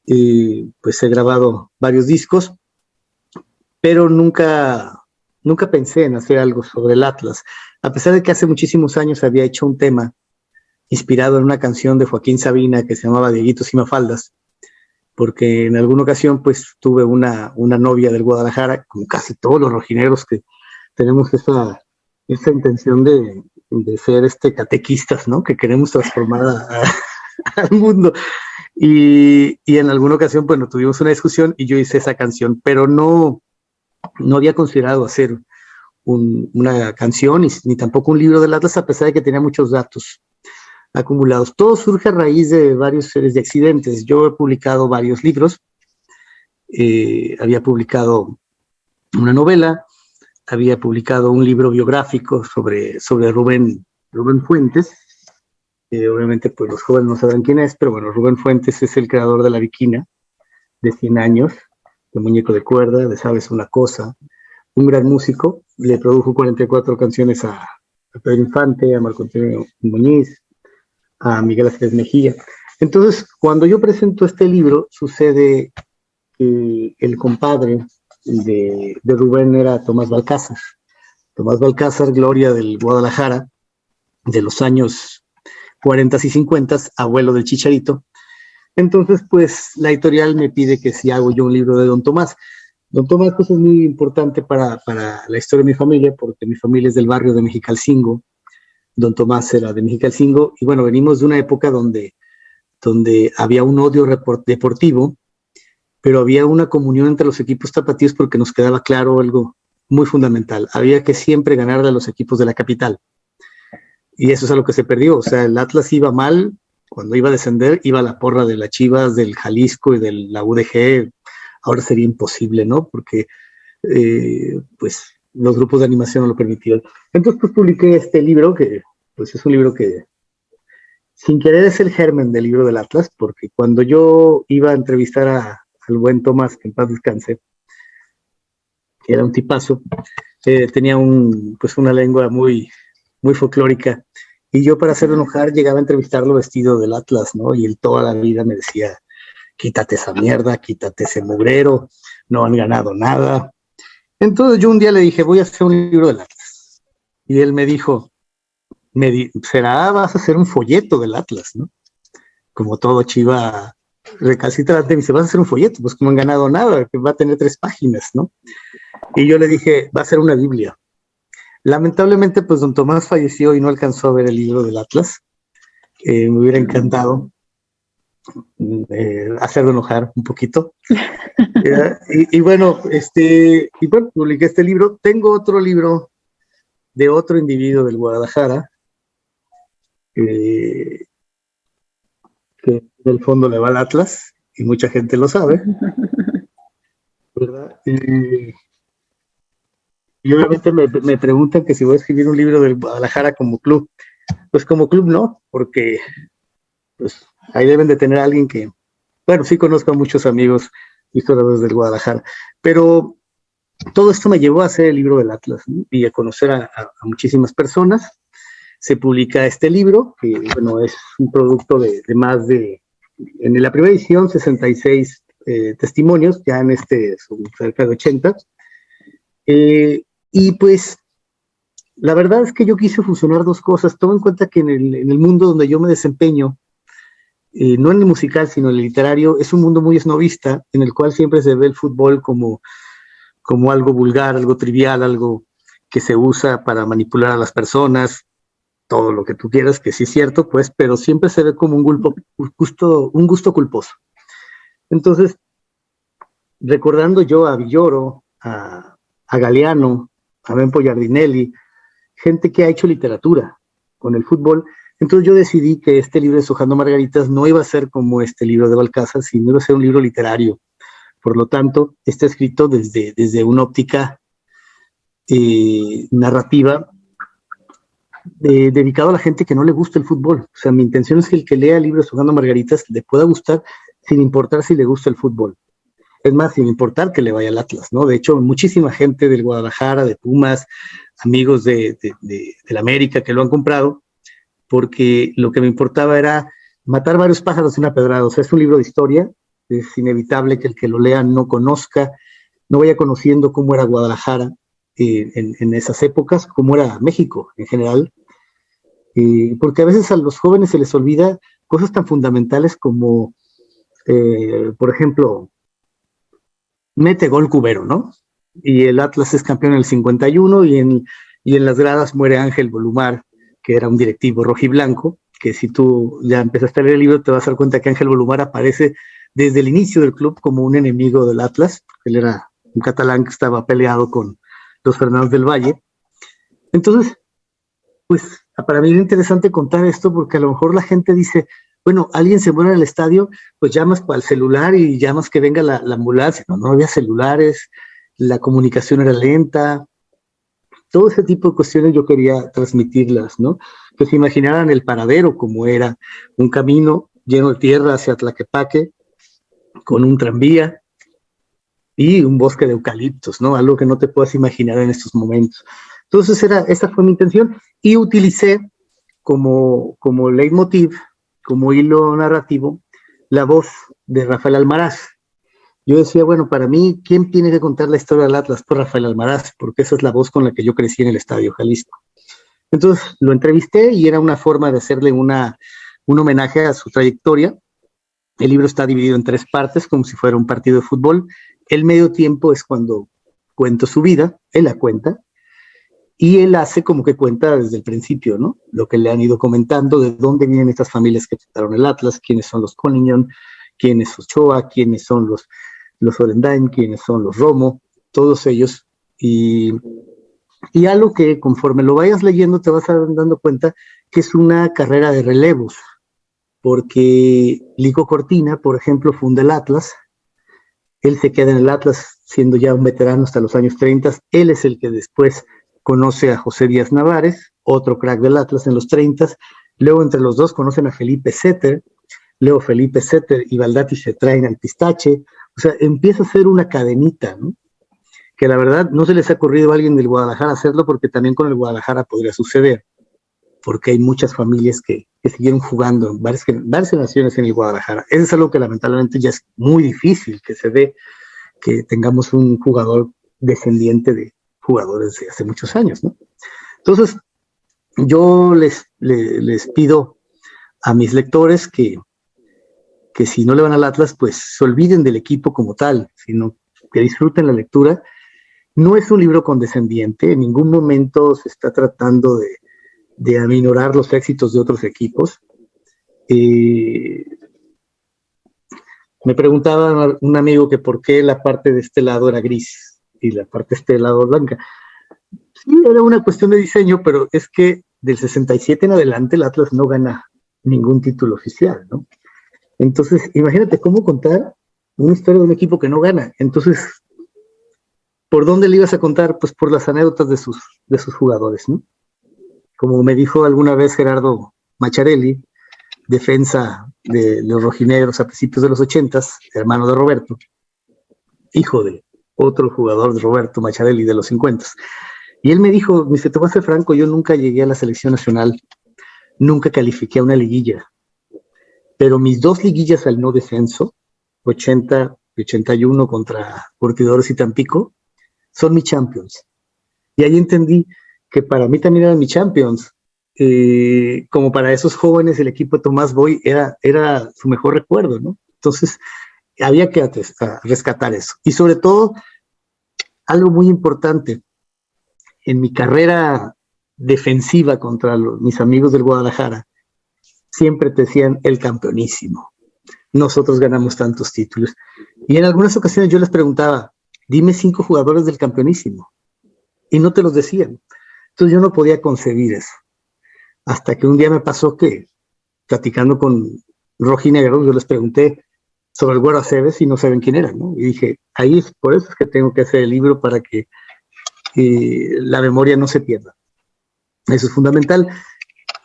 y pues he grabado varios discos, pero nunca pensé en hacer algo sobre el Atlas, a pesar de que hace muchísimos años había hecho un tema inspirado en una canción de Joaquín Sabina que se llamaba Dieguitos y Mafaldas, porque en alguna ocasión pues tuve una novia del Guadalajara, como casi todos los rojinegros que tenemos esa intención de ser catequistas, ¿no? Que queremos transformar al mundo. Y en alguna ocasión, bueno, tuvimos una discusión y yo hice esa canción, pero no había considerado hacer una canción ni tampoco un libro del Atlas, a pesar de que tenía muchos datos acumulados. Todo surge a raíz de varios series de accidentes. Yo he publicado varios libros, había publicado una novela, había publicado un libro biográfico sobre Rubén Fuentes. Obviamente pues los jóvenes no sabrán quién es, pero bueno, Rubén Fuentes es el creador de La Viquina, de 100 años, de Muñeco de Cuerda, de Sabes una Cosa, un gran músico. Le produjo 44 canciones a Pedro Infante, a Marco Antonio Muñiz, a Miguel Ángel Mejía. Entonces, cuando yo presento este libro, sucede que el compadre de Rubén era Tomás Balcázar. Tomás Balcázar, gloria del Guadalajara, de los años 40 y 50, abuelo del Chicharito. Entonces, pues, la editorial me pide que si hago yo un libro de Don Tomás. Don Tomás, pues, es muy importante para la historia de mi familia, porque mi familia es del barrio de Mexicalcingo. Don Tomás era de Mexicalcingo, y bueno, venimos de una época donde había un odio deportivo, pero había una comunión entre los equipos tapatíos porque nos quedaba claro algo muy fundamental. Había que siempre ganarle a los equipos de la capital. Y eso es a lo que se perdió. O sea, el Atlas iba mal, cuando iba a descender, iba la porra de las Chivas, del Jalisco y de la UDG. Ahora sería imposible, ¿no? Porque, pues, los grupos de animación no lo permitían. Entonces, pues, publiqué este libro, que, pues, es un libro que, sin querer, es el germen del libro del Atlas, porque cuando yo iba a entrevistar al buen Tomás, que en paz descanse, que era un tipazo, tenía una lengua muy, muy folclórica, y yo, para hacerlo enojar, llegaba a entrevistarlo vestido del Atlas, ¿no? Y él toda la vida me decía: quítate esa mierda, quítate ese mugrero, no han ganado nada. Entonces yo un día le dije: voy a hacer un libro del Atlas. Y él me dijo: vas a hacer un folleto del Atlas, ¿no? Como todo chiva recalcitrante, me dice: vas a hacer un folleto, pues como han ganado nada, que va a tener 3 páginas, ¿no? Y yo le dije: va a ser una Biblia. Lamentablemente, pues don Tomás falleció y no alcanzó a ver el libro del Atlas. Me hubiera encantado hacerlo enojar un poquito. Y bueno, publiqué este libro. Tengo otro libro de otro individuo del Guadalajara, que en el fondo le va al Atlas, y mucha gente lo sabe, ¿verdad? Y obviamente me preguntan que si voy a escribir un libro del Guadalajara como club. Pues como club no, porque pues ahí deben de tener a alguien que, bueno, sí conozco a muchos amigos historiadores del Guadalajara, pero todo esto me llevó a hacer el libro del Atlas, ¿no? Y a conocer a muchísimas personas. Se publica este libro, que bueno, es un producto de más de, en la primera edición, 66 testimonios, ya en son cerca de 80. Y pues la verdad es que yo quise fusionar 2 cosas. Toma en cuenta que en el mundo donde yo me desempeño, no en el musical, sino en el literario, es un mundo muy esnovista, en el cual siempre se ve el fútbol como algo vulgar, algo trivial, algo que se usa para manipular a las personas, todo lo que tú quieras, que sí es cierto, pues, pero siempre se ve como un gusto culposo. Entonces, recordando yo a Villoro, a Galeano, a Benpo Giardinelli, gente que ha hecho literatura con el fútbol, entonces yo decidí que este libro de Deshojando Margaritas no iba a ser como este libro de Balcázar, sino iba a ser un libro literario. Por lo tanto, está escrito desde una óptica narrativa dedicado a la gente que no le gusta el fútbol. O sea, mi intención es que el que lea libros Jugando Margaritas le pueda gustar sin importar si le gusta el fútbol. Es más, sin importar que le vaya al Atlas, ¿no? De hecho, muchísima gente del Guadalajara, de Pumas, amigos de la América que lo han comprado, porque lo que me importaba era matar varios pájaros en una pedrada. O sea, es un libro de historia, es inevitable que el que lo lea no conozca, no vaya conociendo cómo era Guadalajara en esas épocas, cómo era México en general, porque a veces a los jóvenes se les olvida cosas tan fundamentales como, por ejemplo, mete gol Cubero, ¿no? Y el Atlas es campeón en el 51 y en las gradas muere Ángel Bolumar, que era un directivo rojiblanco, que si tú ya empezaste a leer el libro te vas a dar cuenta que Ángel Bolumar aparece desde el inicio del club como un enemigo del Atlas. Él era un catalán que estaba peleado con los Fernández del Valle. Entonces, pues para mí es interesante contar esto porque a lo mejor la gente dice, bueno, alguien se muere en el estadio, pues llamas para el celular y llamas que venga la ambulancia. No había celulares, la comunicación era lenta, todo ese tipo de cuestiones yo quería transmitirlas, ¿no? Que se imaginaran el paradero como era un camino lleno de tierra hacia Tlaquepaque, con un tranvía y un bosque de eucaliptos, ¿no? Algo que no te puedas imaginar en estos momentos. Entonces esa fue mi intención y utilicé como leitmotiv, como hilo narrativo, la voz de Rafael Almaraz. Yo decía, bueno, para mí, ¿quién tiene que contar la historia del Atlas? Pues Rafael Almaraz, porque esa es la voz con la que yo crecí en el Estadio Jalisco. Entonces lo entrevisté y era una forma de hacerle un homenaje a su trayectoria. El libro está dividido en 3 partes, como si fuera un partido de fútbol. El medio tiempo es cuando cuento su vida, él la cuenta, y él hace como que cuenta desde el principio, ¿no? Lo que le han ido comentando, de dónde vienen estas familias que fundaron el Atlas, quiénes son los Coniñón, quiénes son Ochoa, quiénes son los Orendain, quiénes son los Romo, todos ellos. Y algo que conforme lo vayas leyendo te vas dando cuenta que es una carrera de relevos, porque Lico Cortina, por ejemplo, funda el Atlas, él se queda en el Atlas siendo ya un veterano hasta los años 30, él es el que después conoce a José Díaz Navares, otro crack del Atlas en los 30, luego entre los dos conocen a Felipe Setter, luego Felipe Setter y Baldati se traen al Pistache, o sea, empieza a ser una cadenita, ¿no? Que la verdad no se les ha ocurrido a alguien del Guadalajara hacerlo porque también con el Guadalajara podría suceder, porque hay muchas familias que siguieron jugando en varias generaciones en el Guadalajara. Eso es algo que lamentablemente ya es muy difícil que se dé, que tengamos un jugador descendiente de jugadores de hace muchos años, ¿no? Entonces, yo les pido a mis lectores que si no le van al Atlas, pues se olviden del equipo como tal, sino que disfruten la lectura. No es un libro condescendiente, en ningún momento se está tratando de aminorar los éxitos de otros equipos. Me preguntaba un amigo que por qué la parte de este lado era gris y la parte de este lado blanca. Sí, era una cuestión de diseño, pero es que del 67 en adelante el Atlas no gana ningún título oficial, ¿no? Entonces, imagínate cómo contar una historia de un equipo que no gana. Entonces, ¿por dónde le ibas a contar? Pues por las anécdotas de sus jugadores, ¿no? Como me dijo alguna vez Gerardo Macharelli, defensa de los rojinegros a principios de los 80s, hermano de Roberto, hijo de otro jugador de Roberto Macharelli de los 50s. Y él me dijo, te voy a ser franco, yo nunca llegué a la selección nacional, nunca califiqué a una liguilla, pero mis 2 liguillas al no descenso, 80 y 81 contra Curtidores y Tampico, son mi Champions. Y ahí entendí que para mí también eran mi Champions. Como para esos jóvenes el equipo de Tomás Boy era su mejor recuerdo, ¿no? Entonces había que rescatar eso. Y sobre todo, algo muy importante, en mi carrera defensiva contra mis amigos del Guadalajara, siempre te decían el campeonísimo. Nosotros ganamos tantos títulos. Y en algunas ocasiones yo les preguntaba, dime 5 jugadores del campeonísimo. Y no te los decían. Entonces yo no podía concebir eso. Hasta que un día me pasó que, platicando con rojinegros, yo les pregunté sobre el Güero Aceves y no saben quién era, ¿no? Y dije, ahí por eso es que tengo que hacer el libro para que la memoria no se pierda. Eso es fundamental.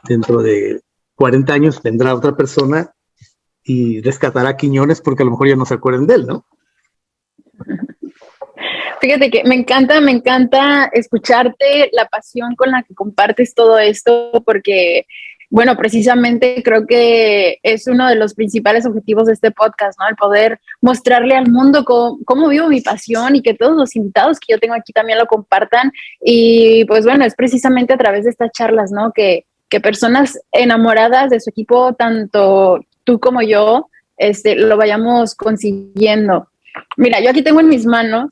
Dentro de 40 años vendrá otra persona y rescatará a Quiñones porque a lo mejor ya no se acuerdan de él, ¿no? Fíjate que me encanta escucharte, la pasión con la que compartes todo esto, porque, bueno, precisamente creo que es uno de los principales objetivos de este podcast, ¿no? El poder mostrarle al mundo cómo vivo mi pasión y que todos los invitados que yo tengo aquí también lo compartan. Y pues bueno, es precisamente a través de estas charlas, ¿no? Que personas enamoradas de su equipo, tanto tú como yo, lo vayamos consiguiendo. Mira, yo aquí tengo en mis manos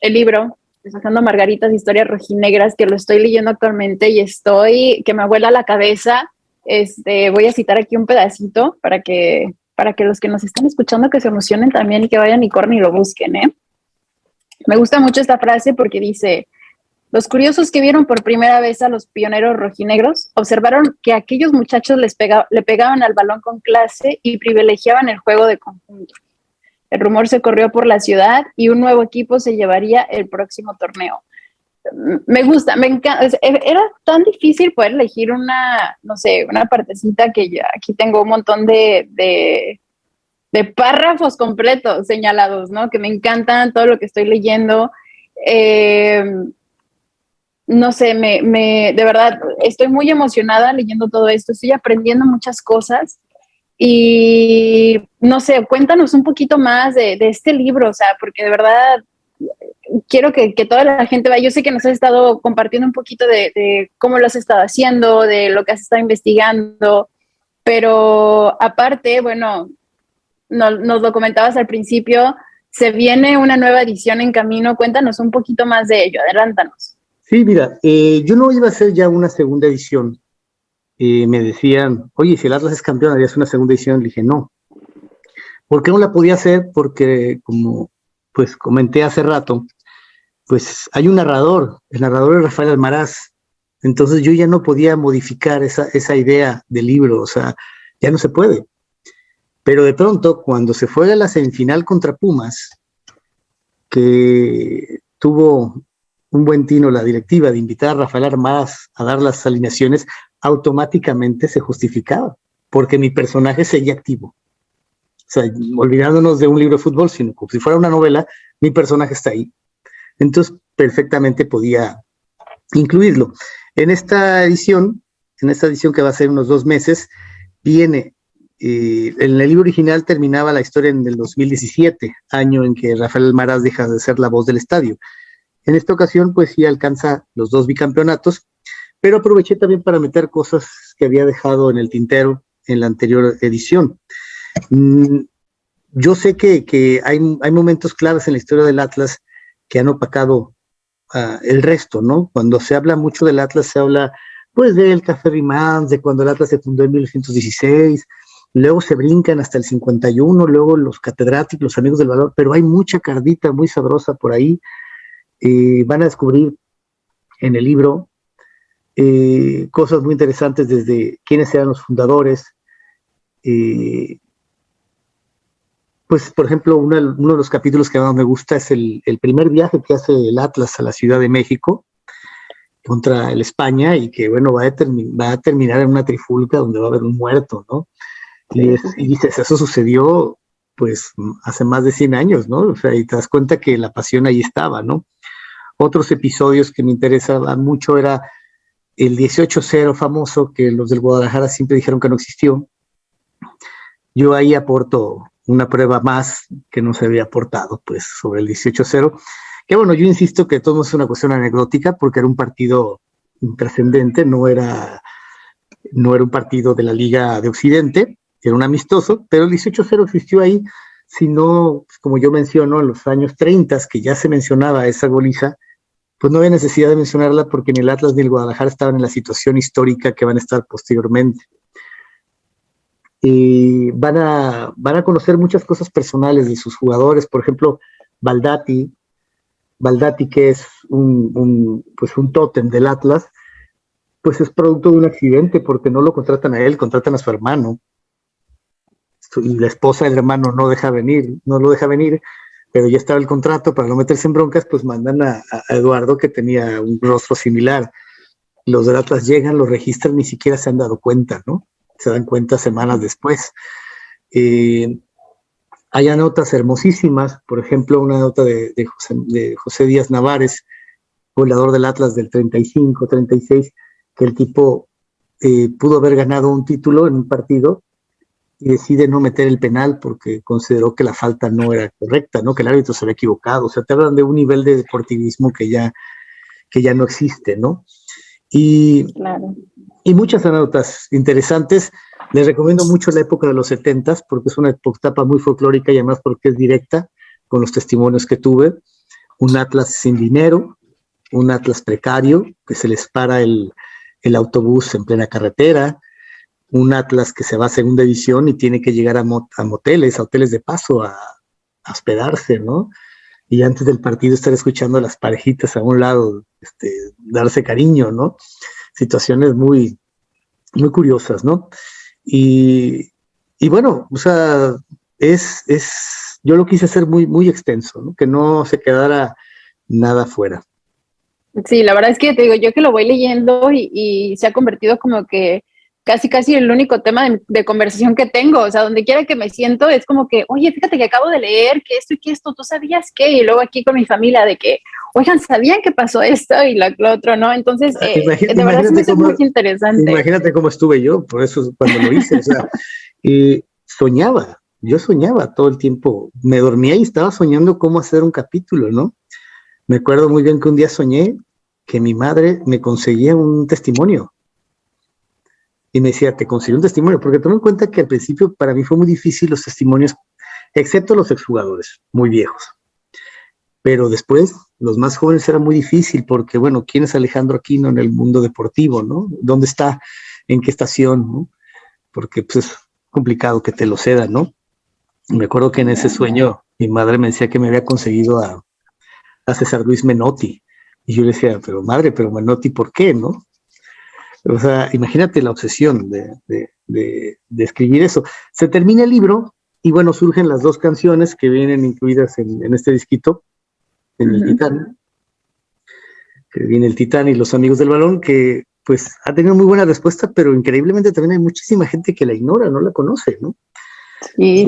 el libro, Deshojando Margaritas, Historias Rojinegras, que lo estoy leyendo actualmente y que me vuela la cabeza. Voy a citar aquí un pedacito para que los que nos están escuchando que se emocionen también y que vayan y corran y lo busquen, ¿eh? Me gusta mucho esta frase porque dice: los curiosos que vieron por primera vez a los pioneros rojinegros observaron que aquellos muchachos le pegaban al balón con clase y privilegiaban el juego de conjunto. El rumor se corrió por la ciudad y un nuevo equipo se llevaría el próximo torneo. Me gusta, me encanta. Era tan difícil poder elegir una partecita que ya aquí tengo un montón de párrafos completos señalados, ¿no? Que me encantan todo lo que estoy leyendo. No sé, de verdad, estoy muy emocionada leyendo todo esto. Estoy aprendiendo muchas cosas. Y no sé, cuéntanos un poquito más de este libro, o sea, porque de verdad quiero que toda la gente vea. Yo sé que nos has estado compartiendo un poquito de cómo lo has estado haciendo, de lo que has estado investigando, pero aparte, bueno, nos lo comentabas al principio, se viene una nueva edición en camino. Cuéntanos un poquito más de ello, adelántanos. Sí, mira, yo no iba a hacer ya una segunda edición. Me decían, oye, si el Atlas es campeón, ¿harías una segunda edición? Le dije, no. ¿Por qué no la podía hacer? Porque, como pues comenté hace rato, pues hay un narrador, el narrador es Rafael Almaraz, entonces yo ya no podía modificar esa idea del libro, o sea, ya no se puede. Pero de pronto, cuando se fue a la semifinal contra Pumas, que tuvo un buen tino la directiva de invitar a Rafael Almaraz a dar las alineaciones, automáticamente se justificaba, porque mi personaje seguía activo. O sea, olvidándonos de un libro de fútbol, sino como si fuera una novela, mi personaje está ahí. Entonces, perfectamente podía incluirlo. En esta edición que va a ser unos 2 meses, viene, en el libro original terminaba la historia en el 2017, año en que Rafael Almaraz deja de ser la voz del estadio. En esta ocasión, pues sí alcanza los 2 bicampeonatos, pero aproveché también para meter cosas que había dejado en el tintero en la anterior edición. Yo sé que hay momentos claves en la historia del Atlas que han opacado el resto, ¿no? Cuando se habla mucho del Atlas, se habla pues del Café Rimans, de cuando el Atlas se fundó en 1916, luego se brincan hasta el 51, luego los catedráticos, los amigos del valor, pero hay mucha cardita muy sabrosa por ahí. Van a descubrir en el libro cosas muy interesantes desde quiénes eran los fundadores. Pues, por ejemplo, uno de los capítulos que más me gusta es el primer viaje que hace el Atlas a la Ciudad de México contra el España y que, bueno, va a terminar en una trifulca donde va a haber un muerto, ¿no? Sí. Y dices, eso sucedió, pues, hace más de 100 años, ¿no? O sea, y te das cuenta que la pasión ahí estaba, ¿no? Otros episodios que me interesaban mucho era el 18-0 famoso, que los del Guadalajara siempre dijeron que no existió. Yo ahí aporto una prueba más que no se había aportado, pues, sobre el 18-0, que bueno, yo insisto que todo es una cuestión anecdótica, porque era un partido trascendente, no era un partido de la Liga de Occidente, era un amistoso, pero el 18-0 existió ahí, sino, como yo menciono, en los años 30, que ya se mencionaba esa goliza, pues no había necesidad de mencionarla porque ni el Atlas ni el Guadalajara estaban en la situación histórica que van a estar posteriormente. Van a conocer muchas cosas personales de sus jugadores, por ejemplo, Baldatti, que es un tótem del Atlas, pues es producto de un accidente, porque no lo contratan a él, contratan a su hermano, y la esposa del hermano no lo deja venir, pero ya estaba el contrato, para no meterse en broncas, pues mandan a Eduardo, que tenía un rostro similar. Los del Atlas llegan, los registran, ni siquiera se han dado cuenta, ¿no? Se dan cuenta semanas después. Hay notas hermosísimas, por ejemplo, una nota de José Díaz Navares, goleador del Atlas del 35, 36, que el tipo pudo haber ganado un título en un partido y decide no meter el penal porque consideró que la falta no era correcta, ¿no? Que el árbitro se había equivocado. O sea, te hablan de un nivel de deportivismo que ya no existe, ¿no? Claro. Y muchas anécdotas interesantes. Les recomiendo mucho la época de los 70s porque es una etapa muy folclórica y además porque es directa con los testimonios que tuve. Un Atlas sin dinero, un Atlas precario, que se les para el autobús en plena carretera, un Atlas que se va a segunda división y tiene que llegar a moteles, a hoteles de paso, a hospedarse, ¿no? Y antes del partido estar escuchando a las parejitas a un lado, darse cariño, ¿no? Situaciones muy, muy curiosas, ¿no? Y bueno, o sea, yo lo quise hacer muy, muy extenso, ¿no? Que no se quedara nada fuera. Sí, la verdad es que te digo, yo que lo voy leyendo y se ha convertido como que casi el único tema de conversación que tengo. O sea, donde quiera que me siento es como que, oye, fíjate que acabo de leer que esto y que esto, ¿tú sabías qué? Y luego aquí con mi familia de que, oigan, ¿sabían que pasó esto y lo otro, no? Entonces, de verdad sí me hace muy interesante. Imagínate cómo estuve yo, por eso cuando lo hice, o sea, yo soñaba todo el tiempo, me dormía y estaba soñando cómo hacer un capítulo, ¿no? Me acuerdo muy bien que un día soñé que mi madre me conseguía un testimonio. Y me decía, te conseguí un testimonio, porque toma en cuenta que al principio para mí fue muy difícil los testimonios, excepto los exjugadores, muy viejos. Pero después, los más jóvenes era muy difícil, porque bueno, ¿quién es Alejandro Aquino en el mundo deportivo, no? ¿Dónde está? ¿En qué estación, no? Porque pues es complicado que te lo cedan, ¿no? Me acuerdo que en ese sueño mi madre me decía que me había conseguido a César Luis Menotti. Y yo le decía, pero madre, pero Menotti, ¿por qué, no? O sea, imagínate la obsesión de escribir eso. Se termina el libro y bueno, surgen las dos canciones que vienen incluidas en este disquito, en el Titán, que viene el Titán y los Amigos del Balón, que pues ha tenido muy buena respuesta, pero increíblemente también hay muchísima gente que la ignora, no la conoce, ¿no? Sí.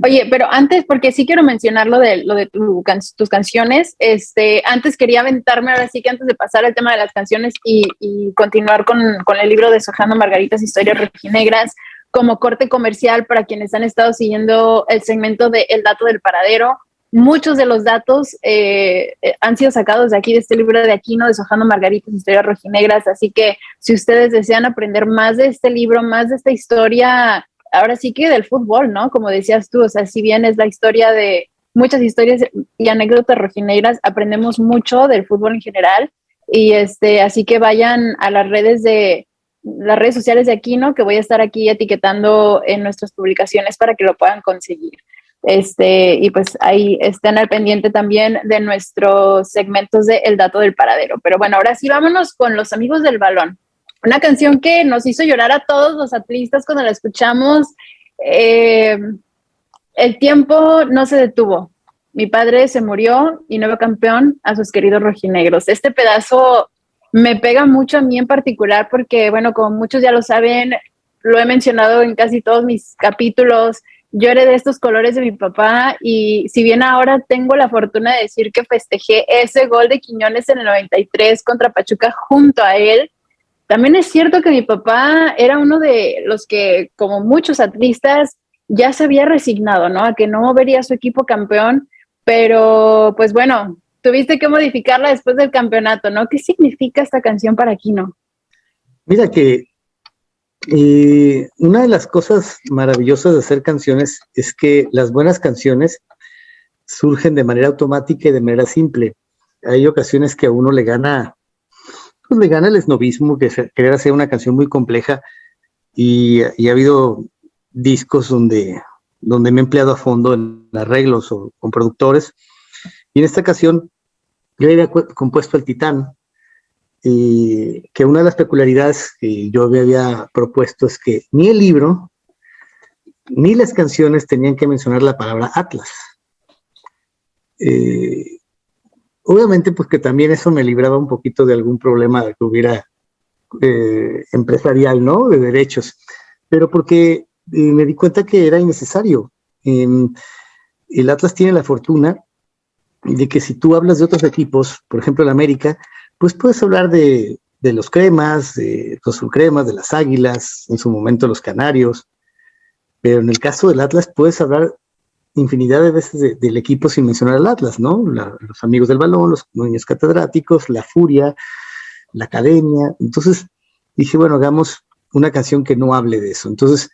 Oye, pero antes, porque sí quiero mencionar lo de tus canciones, antes quería aventarme, ahora sí que antes de pasar al tema de las canciones y continuar con el libro de Deshojando Margaritas, Historias Rojinegras, como corte comercial para quienes han estado siguiendo el segmento de El Dato del Paradero. Muchos de los datos han sido sacados de aquí, de este libro de Aquino, Deshojando Margaritas, Historias Rojinegras, así que si ustedes desean aprender más de este libro, más de esta historia, ahora sí que del fútbol, ¿no? Como decías tú, o sea, si bien es la historia de muchas historias y anécdotas rojinegras, aprendemos mucho del fútbol en general y así que vayan a las redes sociales de Aquino, que voy a estar aquí etiquetando en nuestras publicaciones para que lo puedan conseguir. Y pues ahí estén al pendiente también de nuestros segmentos de El Dato del Paradero. Pero bueno, ahora sí vámonos con Los Amigos del Balón. Una canción que nos hizo llorar a todos los atlistas cuando la escuchamos. El tiempo no se detuvo. Mi padre se murió y no veo campeón a sus queridos rojinegros. Este pedazo me pega mucho a mí en particular porque, bueno, como muchos ya lo saben, lo he mencionado en casi todos mis capítulos. Yo heredé estos colores de mi papá y si bien ahora tengo la fortuna de decir que festejé ese gol de Quiñones en el 93 contra Pachuca junto a él, también es cierto que mi papá era uno de los que, como muchos atlistas, ya se había resignado, ¿no? A que no vería a su equipo campeón, pero pues bueno, tuviste que modificarla después del campeonato, ¿no? ¿Qué significa esta canción para Aquino? Mira que una de las cosas maravillosas de hacer canciones es que las buenas canciones surgen de manera automática y de manera simple. Hay ocasiones que a uno le gana el esnovismo, que querer hacer una canción muy compleja y ha habido discos donde me he empleado a fondo en arreglos o con productores. Y en esta ocasión yo había compuesto El Titán, que una de las peculiaridades que yo me había propuesto es que ni el libro ni las canciones tenían que mencionar la palabra Atlas. Obviamente, pues que también eso me libraba un poquito de algún problema que hubiera empresarial, ¿no? De derechos, pero porque me di cuenta que era innecesario. El Atlas tiene la fortuna de que si tú hablas de otros equipos, por ejemplo el América, pues puedes hablar de los Cremas, de los Sulcremas, de las Águilas, en su momento los Canarios, pero en el caso del Atlas puedes hablar infinidad de veces del equipo sin mencionar al Atlas, ¿no? Los amigos del balón, los dueños catedráticos, la Furia, la Academia. Entonces dije, bueno, hagamos una canción que no hable de eso. Entonces,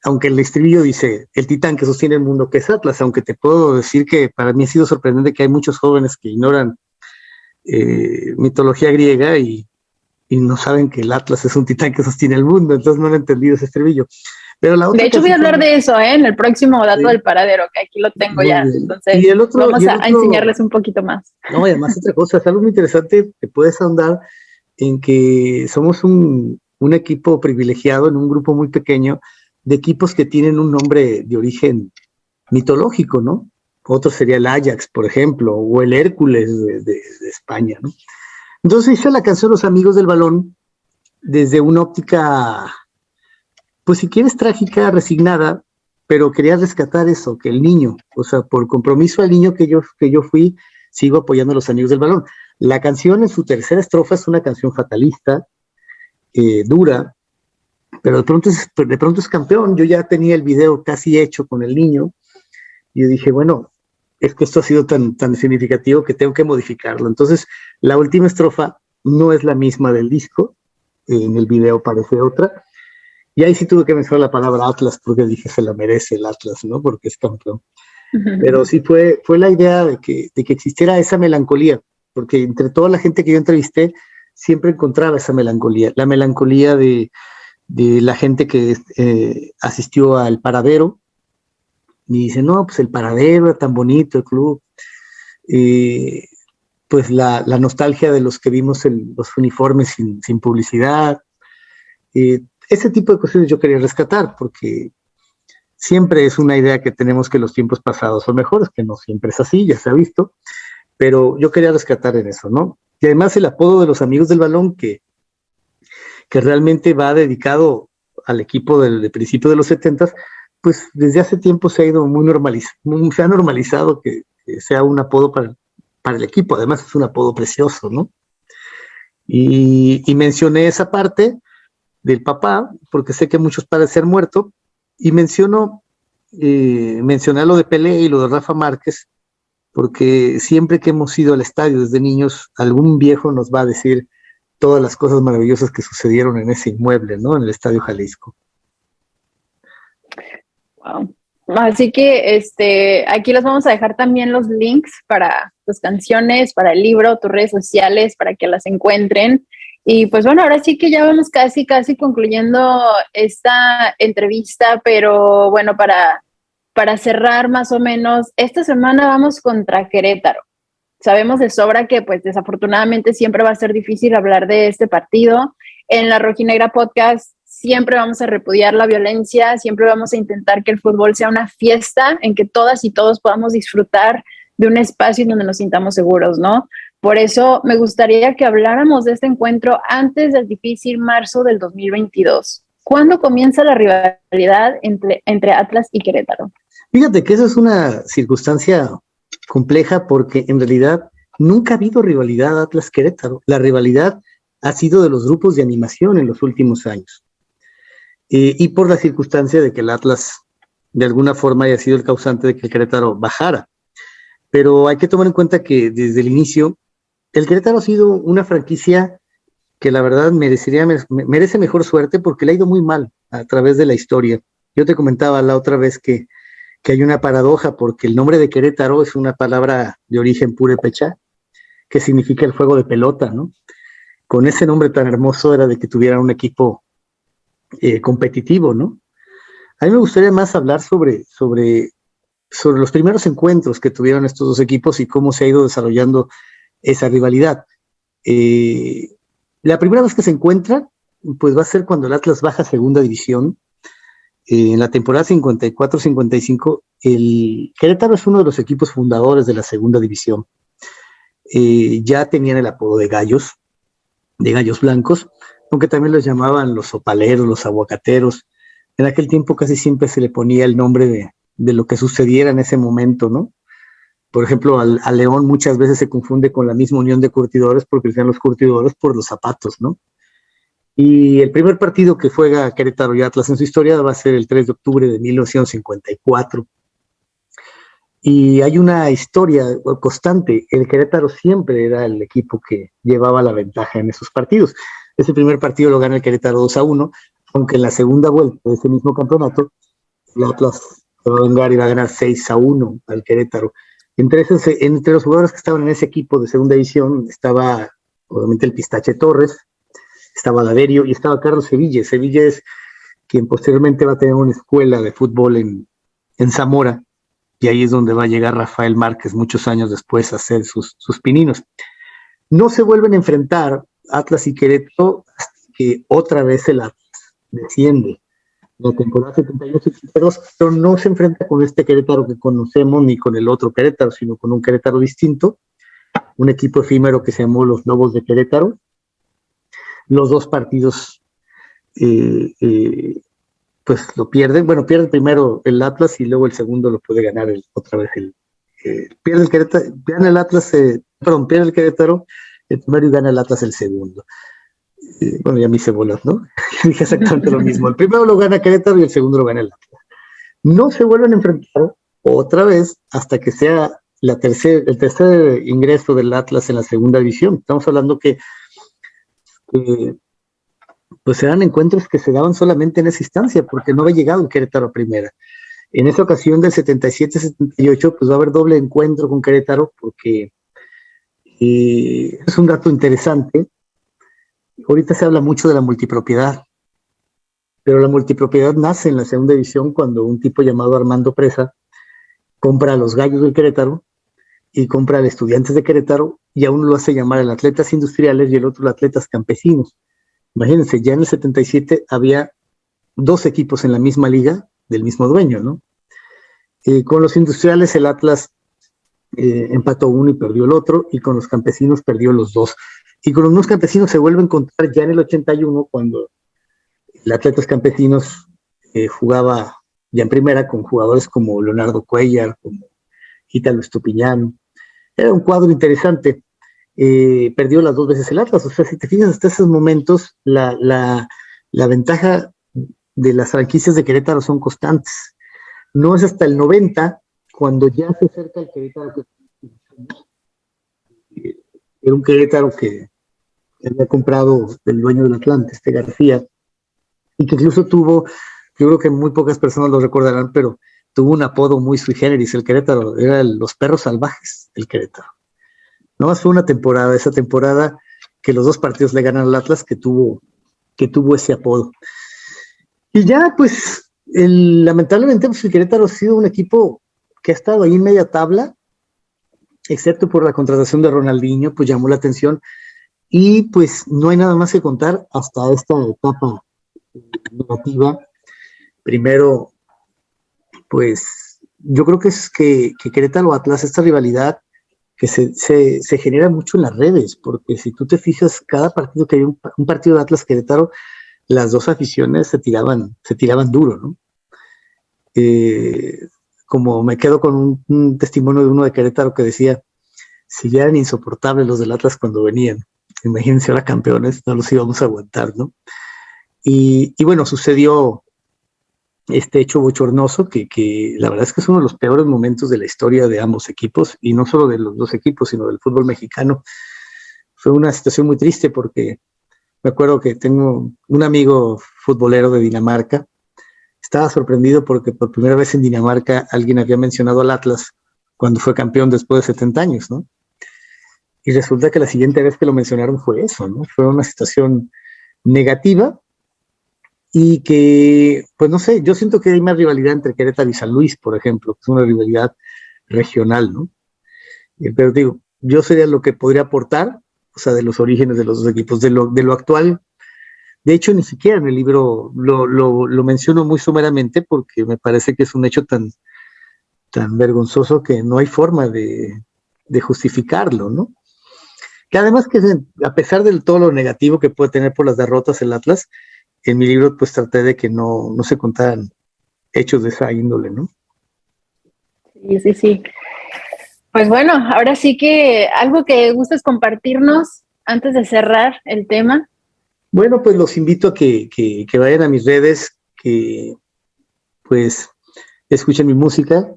aunque el estribillo dice el titán que sostiene el mundo, que es Atlas, aunque te puedo decir que para mí ha sido sorprendente que hay muchos jóvenes que ignoran mitología griega y no saben que el Atlas es un titán que sostiene el mundo, entonces no han entendido ese estribillo. Pero la otra de hecho, voy a hablar de eso en el próximo dato del paradero, que aquí lo tengo ya. Bien. Entonces, vamos a enseñarles un poquito más. No, y además otra cosa, es algo muy interesante que puedes ahondar en que somos un equipo privilegiado en un grupo muy pequeño de equipos que tienen un nombre de origen mitológico, ¿no? Otro sería el Ajax, por ejemplo, o el Hércules de España, ¿no? Entonces hice la canción Los Amigos del Balón desde una óptica, pues si quieres trágica, resignada, pero quería rescatar eso, que el niño, o sea, por compromiso al niño que yo fui, sigo apoyando a Los Amigos del Balón. La canción en su tercera estrofa es una canción fatalista, dura, pero de pronto es campeón. Yo ya tenía el video casi hecho con el niño, y yo dije, bueno, es que esto ha sido tan significativo que tengo que modificarlo. Entonces, la última estrofa no es la misma del disco, en el video parece otra, y ahí sí tuve que mencionar la palabra Atlas, porque dije, se la merece el Atlas, ¿no? Porque es campeón. Pero sí fue la idea de que existiera esa melancolía, porque entre toda la gente que yo entrevisté, siempre encontraba esa melancolía, la melancolía de la gente que asistió al Paradero, y dice, no, pues el Paradero era tan bonito, el club, pues la nostalgia de los que vimos los uniformes sin publicidad, ese tipo de cuestiones yo quería rescatar, porque siempre es una idea que tenemos que los tiempos pasados son mejores, que no siempre es así, ya se ha visto, pero yo quería rescatar en eso, ¿no? Y además el apodo de Los Amigos del Balón, que realmente va dedicado al equipo del principio de los 70s, pues desde hace tiempo se ha ido se ha normalizado que sea un apodo para el equipo, además es un apodo precioso, ¿no? Y mencioné esa parte del papá, porque sé que muchos padres se han muerto, y mencioné lo de Pelé y lo de Rafa Márquez, porque siempre que hemos ido al estadio desde niños, algún viejo nos va a decir todas las cosas maravillosas que sucedieron en ese inmueble, ¿no? En el Estadio Jalisco. Wow. Así que aquí les vamos a dejar también los links para tus canciones, para el libro, tus redes sociales, para que las encuentren. Y pues bueno, ahora sí que ya vamos casi concluyendo esta entrevista, pero bueno, para cerrar más o menos, esta semana vamos contra Querétaro. Sabemos de sobra que pues desafortunadamente siempre va a ser difícil hablar de este partido. En la Rojinegra Podcast siempre vamos a repudiar la violencia, siempre vamos a intentar que el fútbol sea una fiesta en que todas y todos podamos disfrutar de un espacio en donde nos sintamos seguros, ¿no? Por eso me gustaría que habláramos de este encuentro antes del difícil marzo del 2022. ¿Cuándo comienza la rivalidad entre Atlas y Querétaro? Fíjate que esa es una circunstancia compleja porque en realidad nunca ha habido rivalidad Atlas-Querétaro. La rivalidad ha sido de los grupos de animación en los últimos años. Y por la circunstancia de que el Atlas de alguna forma haya sido el causante de que el Querétaro bajara. Pero hay que tomar en cuenta que desde el inicio el Querétaro ha sido una franquicia que la verdad merece mejor suerte porque le ha ido muy mal a través de la historia. Yo te comentaba la otra vez que hay una paradoja porque el nombre de Querétaro es una palabra de origen purépecha que significa el juego de pelota, ¿no? Con ese nombre tan hermoso era de que tuvieran un equipo competitivo, ¿no? A mí me gustaría más hablar sobre los primeros encuentros que tuvieron estos dos equipos y cómo se ha ido desarrollando esa rivalidad. La primera vez que se encuentran, pues va a ser cuando el Atlas baja a segunda división, en la temporada 54-55, el Querétaro es uno de los equipos fundadores de la segunda división. Ya tenían el apodo de gallos blancos, aunque también los llamaban los opaleros, los aguacateros. En aquel tiempo casi siempre se le ponía el nombre de lo que sucediera en ese momento, ¿no? Por ejemplo, al León muchas veces se confunde con la misma unión de curtidores porque sean los curtidores por los zapatos, ¿no? Y el primer partido que juega Querétaro y Atlas en su historia va a ser el 3 de octubre de 1954. Y hay una historia constante. El Querétaro siempre era el equipo que llevaba la ventaja en esos partidos. Ese primer partido lo gana el Querétaro 2-1, aunque en la segunda vuelta de ese mismo campeonato, el Atlas se va a vengar y va a ganar 6-1 al Querétaro. Entre los jugadores que estaban en ese equipo de segunda división estaba, obviamente, el Pistache Torres, estaba Daverio y estaba Carlos Sevilla. Sevilla es quien posteriormente va a tener una escuela de fútbol en Zamora, y ahí es donde va a llegar Rafael Márquez muchos años después a hacer sus pininos. No se vuelven a enfrentar Atlas y Querétaro hasta que otra vez el Atlas desciende. La temporada 71-72, pero no se enfrenta con este Querétaro que conocemos ni con el otro Querétaro, sino con un Querétaro distinto, un equipo efímero que se llamó los Lobos de Querétaro. Los dos partidos pues lo pierden. Bueno, pierde primero el Atlas y luego el segundo lo puede ganar otra vez pierde el Querétaro, gana el Atlas, pierde el Querétaro el primero y gana el Atlas el segundo. Bueno, ya me hice bolas, ¿no? Dije exactamente lo mismo. El primero lo gana Querétaro y el segundo lo gana el Atlas. No se vuelven a enfrentar otra vez hasta que sea el tercer ingreso del Atlas en la segunda división. Estamos hablando que pues eran encuentros que se daban solamente en esa instancia, porque no había llegado el Querétaro a primera. En esa ocasión del 77-78, pues va a haber doble encuentro con Querétaro, porque es un dato interesante. Ahorita se habla mucho de la multipropiedad, pero la multipropiedad nace en la segunda división cuando un tipo llamado Armando Presa compra a los Gallos del Querétaro y compra a Estudiantes de Querétaro, y a uno lo hace llamar el Atletas Industriales y el otro el Atletas Campesinos. Imagínense, ya en el 77 había dos equipos en la misma liga del mismo dueño, ¿no? Con los Industriales el Atlas empató uno y perdió el otro, y con los Campesinos perdió los dos. Y con los nuevos Campesinos se vuelve a encontrar ya en el 81, cuando el Atletas Campesinos jugaba ya en primera con jugadores como Leonardo Cuellar, como Ítalo Estupiñán. Era un cuadro interesante. Perdió las dos veces el Atlas. O sea, si te fijas, hasta esos momentos la ventaja de las franquicias de Querétaro son constantes. No es hasta el 90 cuando ya se acerca el Querétaro, que era un Querétaro que había comprado del dueño del Atlante, García, y que incluso tuvo, yo creo que muy pocas personas lo recordarán, pero tuvo un apodo muy sui generis. El Querétaro era los perros salvajes del Querétaro. No más fue una temporada, esa temporada que los dos partidos le ganan al Atlas, que tuvo ese apodo. Y ya, pues, lamentablemente, pues, el Querétaro ha sido un equipo que ha estado ahí en media tabla, excepto por la contratación de Ronaldinho, pues llamó la atención. Y pues no hay nada más que contar hasta esta etapa negativa. Primero, pues yo creo que es que Querétaro Atlas, esta rivalidad que se genera mucho en las redes, porque si tú te fijas, cada partido que hay un partido de Atlas Querétaro, las dos aficiones se tiraban duro, ¿no? Como me quedo con un testimonio de uno de Querétaro que decía, si ya eran insoportables los del Atlas cuando venían, imagínense ahora campeones, no los íbamos a aguantar, ¿no? Y bueno, sucedió este hecho bochornoso que la verdad es que es uno de los peores momentos de la historia de ambos equipos, y no solo de los dos equipos, sino del fútbol mexicano. Fue una situación muy triste porque me acuerdo que tengo un amigo futbolero de Dinamarca. Estaba sorprendido porque por primera vez en Dinamarca alguien había mencionado al Atlas cuando fue campeón después de 70 años, ¿no? Y resulta que la siguiente vez que lo mencionaron fue eso, ¿no? Fue una situación negativa y que, pues no sé, yo siento que hay más rivalidad entre Querétaro y San Luis, por ejemplo, que es una rivalidad regional, ¿no? Pero digo, yo sería lo que podría aportar, o sea, de los orígenes de los dos equipos, de lo actual. De hecho, ni siquiera en el libro lo menciono muy someramente porque me parece que es un hecho tan tan vergonzoso que no hay forma de justificarlo, ¿no? Que además que a pesar de todo lo negativo que puede tener por las derrotas el Atlas, en mi libro pues traté de que no se contaran hechos de esa índole, ¿no? Sí. Pues bueno, ahora sí que algo que gustes compartirnos antes de cerrar el tema. Bueno, pues los invito a que vayan a mis redes, que pues escuchen mi música.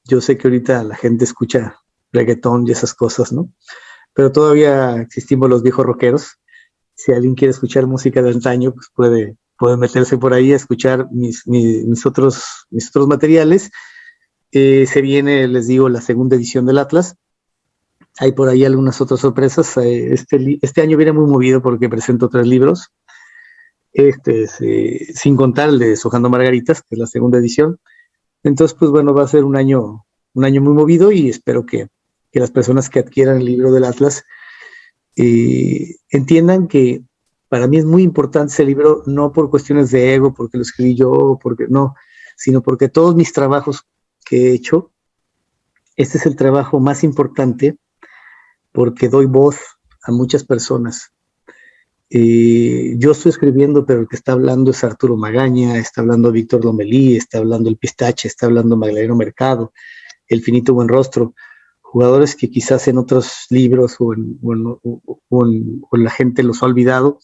Yo sé que ahorita la gente escucha reggaetón y esas cosas, ¿no? Pero todavía existimos los viejos rockeros. Si alguien quiere escuchar música de antaño, pues puede meterse por ahí a escuchar mis otros materiales. Se viene, les digo, la segunda edición del Atlas. Hay por ahí algunas otras sorpresas. Este año viene muy movido porque presento 3 libros. Sin contar el de Deshojando Margaritas, que es la segunda edición. Entonces, pues bueno, va a ser un año muy movido y espero que las personas que adquieran el libro del Atlas entiendan que para mí es muy importante ese libro, no por cuestiones de ego, porque lo escribí yo, sino porque todos mis trabajos que he hecho, este es el trabajo más importante porque doy voz a muchas personas. Yo estoy escribiendo, pero el que está hablando es Arturo Magaña, está hablando Víctor Lomelí, está hablando El Pistache, está hablando Magdaleno Mercado, El Finito Buenrostro, jugadores que quizás en otros libros o la gente los ha olvidado.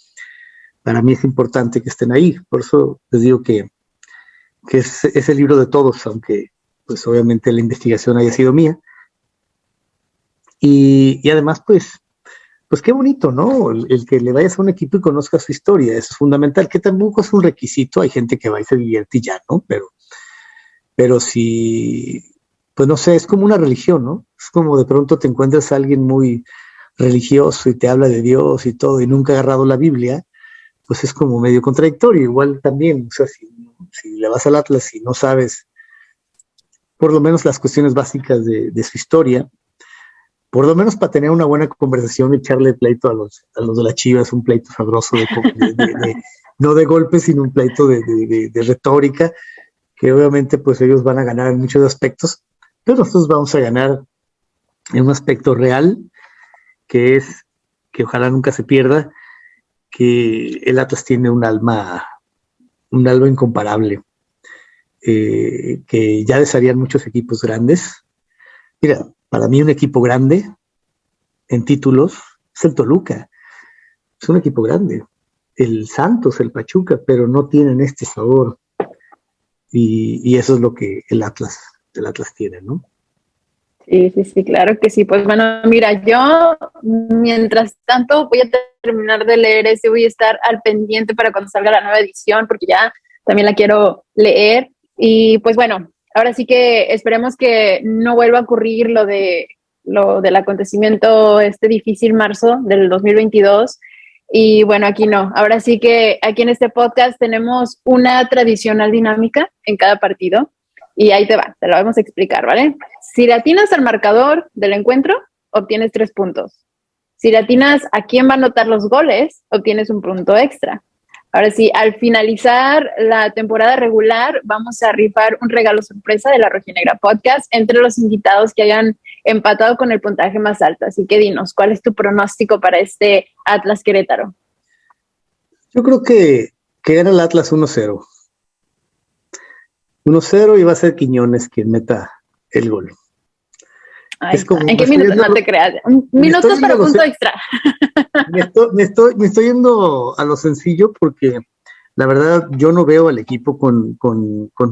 Para mí es importante que estén ahí, por eso les digo que es el libro de todos, aunque pues obviamente la investigación haya sido mía. Y además pues qué bonito, ¿no? El que le vayas a un equipo y conozca su historia, eso es fundamental, que tampoco es un requisito, hay gente que va y se divierte y ya, ¿no? Pero si, pues no sé, es como una religión, ¿no? Es como de pronto te encuentras a alguien muy religioso y te habla de Dios y todo, y nunca ha agarrado la Biblia, pues es como medio contradictorio, igual también, o sea, si le vas al Atlas y no sabes por lo menos las cuestiones básicas de su historia, por lo menos para tener una buena conversación y echarle pleito a los de las Chivas, un pleito sabroso, no de golpes, sino un pleito de retórica, que obviamente pues ellos van a ganar en muchos aspectos, pero nosotros vamos a ganar en un aspecto real, que es que ojalá nunca se pierda, que el Atlas tiene un alma incomparable, que ya desearían muchos equipos grandes. Mira, para mí un equipo grande en títulos es el Toluca, es un equipo grande. El Santos, el Pachuca, pero no tienen este sabor. Y eso es lo que el Atlas tiene, ¿no? Sí, claro que sí. Pues bueno, mira, yo mientras tanto voy a terminar de leer ese, voy a estar al pendiente para cuando salga la nueva edición, porque ya también la quiero leer. Y pues bueno, ahora sí que esperemos que no vuelva a ocurrir lo del acontecimiento difícil marzo del 2022. Y bueno, aquí no. Ahora sí que aquí en este podcast tenemos una tradicional dinámica en cada partido. Y ahí te lo vamos a explicar, ¿vale? Si le atinas al marcador del encuentro, obtienes 3 puntos. Si le atinas a quién va a anotar los goles, obtienes un punto extra. Ahora sí, al finalizar la temporada regular, vamos a rifar un regalo sorpresa de la Rojinegra Podcast entre los invitados que hayan empatado con el puntaje más alto. Así que dinos, ¿cuál es tu pronóstico para este Atlas Querétaro? Yo creo que gana el Atlas 1-0. 1-0 y va a ser Quiñones quien meta el gol. Es como, ¿en qué minuto? No te creas. Un minuto para punto extra. Me estoy yendo a lo sencillo porque la verdad yo no veo al equipo con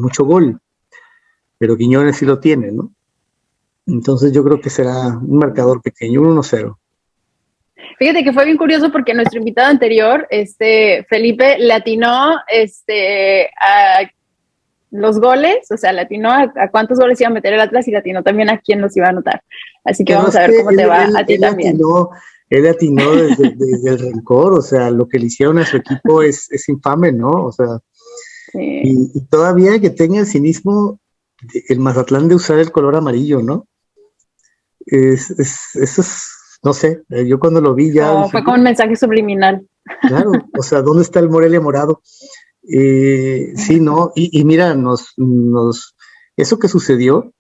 mucho gol, pero Quiñones sí lo tiene, ¿no? Entonces yo creo que será un marcador pequeño, 1-0. Fíjate que fue bien curioso porque nuestro invitado anterior, Felipe, le atinó a los goles, o sea, le atinó a cuántos goles iba a meter el Atlas y le atinó también a quién los iba a anotar. Así que vamos a ver cómo te va a ti también. Él atinó desde el rencor, o sea, lo que le hicieron a su equipo es infame, ¿no? O sea, sí. Y todavía que tenga el cinismo el Mazatlán de usar el color amarillo, ¿no? Eso es, no sé, yo cuando lo vi ya... fue como un mensaje subliminal. Claro, o sea, ¿dónde está el Morelia morado? Sí, ¿no? Y mira, eso que sucedió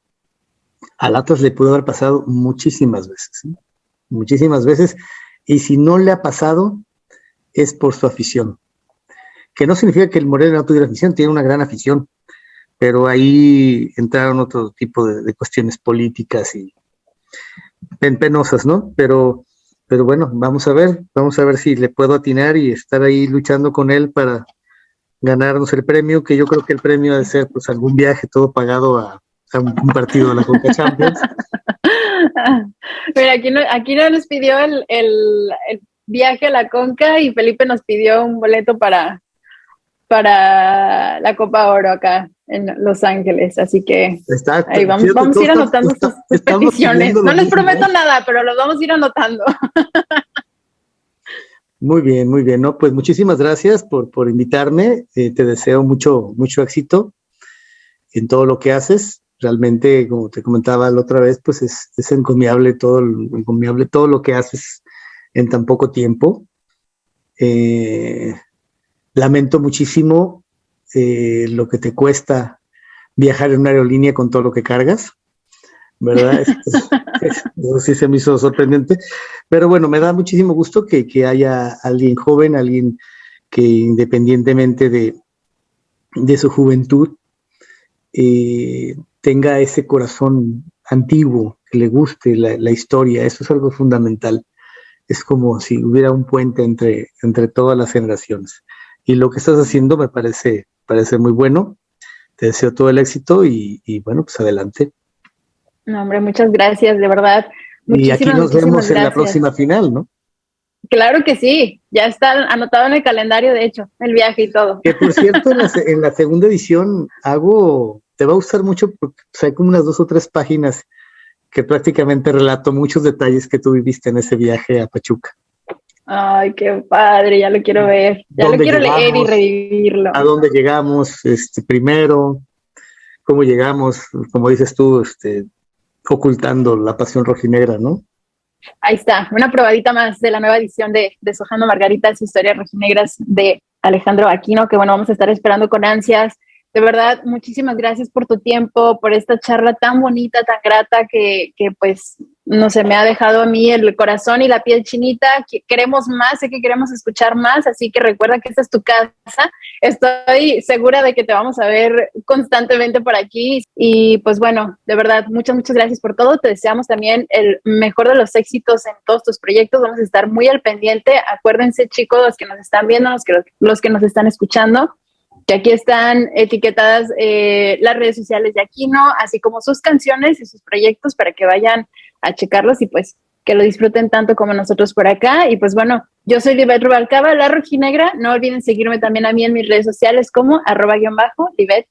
al Atlas le pudo haber pasado muchísimas veces, ¿sí? Muchísimas veces, y si no le ha pasado, es por su afición. Que no significa que el Morelia no tuviera afición, tiene una gran afición, pero ahí entraron otro tipo de cuestiones políticas y penosas, ¿no? Pero bueno, vamos a ver si le puedo atinar y estar ahí luchando con él para ganarnos el premio, que yo creo que el premio ha de ser pues algún viaje todo pagado a un partido de la Conca Champions. Mira, aquí no nos pidió el viaje a la Conca y Felipe nos pidió un boleto para la Copa Oro acá en Los Ángeles, así que ahí vamos a ir anotando sus peticiones. No les prometo nada, pero los vamos a ir anotando. Muy bien, ¿no? Pues muchísimas gracias por invitarme, te deseo mucho éxito en todo lo que haces. Realmente, como te comentaba la otra vez, pues es encomiable todo lo que haces en tan poco tiempo. Lamento muchísimo lo que te cuesta viajar en una aerolínea con todo lo que cargas, ¿verdad? Eso sí se me hizo sorprendente, pero bueno, me da muchísimo gusto que haya alguien joven, alguien que independientemente de su juventud, tenga ese corazón antiguo, que le guste la historia. Eso es algo fundamental. Es como si hubiera un puente entre todas las generaciones. Y lo que estás haciendo me parece muy bueno. Te deseo todo el éxito y bueno, pues adelante. No, hombre, muchas gracias, de verdad. Y aquí nos vemos en la próxima final, ¿no? Claro que sí, ya está anotado en el calendario, de hecho, el viaje y todo. Que por cierto, en la segunda edición te va a gustar mucho porque hay como unas 2 o 3 páginas que prácticamente relato muchos detalles que tú viviste en ese viaje a Pachuca. Ay, qué padre, ya lo quiero ver, ya lo quiero leer y revivirlo. ¿A dónde llegamos primero? ¿Cómo llegamos? Como dices tú, ocultando la pasión rojinegra, ¿no? Ahí está, una probadita más de la nueva edición de Deshojando Margaritas, historias rojinegras de Alejandro Aquino, que bueno, vamos a estar esperando con ansias. De verdad, muchísimas gracias por tu tiempo, por esta charla tan bonita, tan grata, que pues, no sé, me ha dejado a mí el corazón y la piel chinita. Queremos más, sé que queremos escuchar más, así que recuerda que esta es tu casa. Estoy segura de que te vamos a ver constantemente por aquí. Y pues bueno, de verdad, muchas gracias por todo. Te deseamos también el mejor de los éxitos en todos tus proyectos. Vamos a estar muy al pendiente. Acuérdense, chicos, los que nos están viendo, los que nos están escuchando, que aquí están etiquetadas las redes sociales de Aquino, así como sus canciones y sus proyectos para que vayan a checarlos y pues que lo disfruten tanto como nosotros por acá. Y pues bueno, yo soy Libet Rubalcaba, la rojinegra. No olviden seguirme también a mí en mis redes sociales como @Libet_.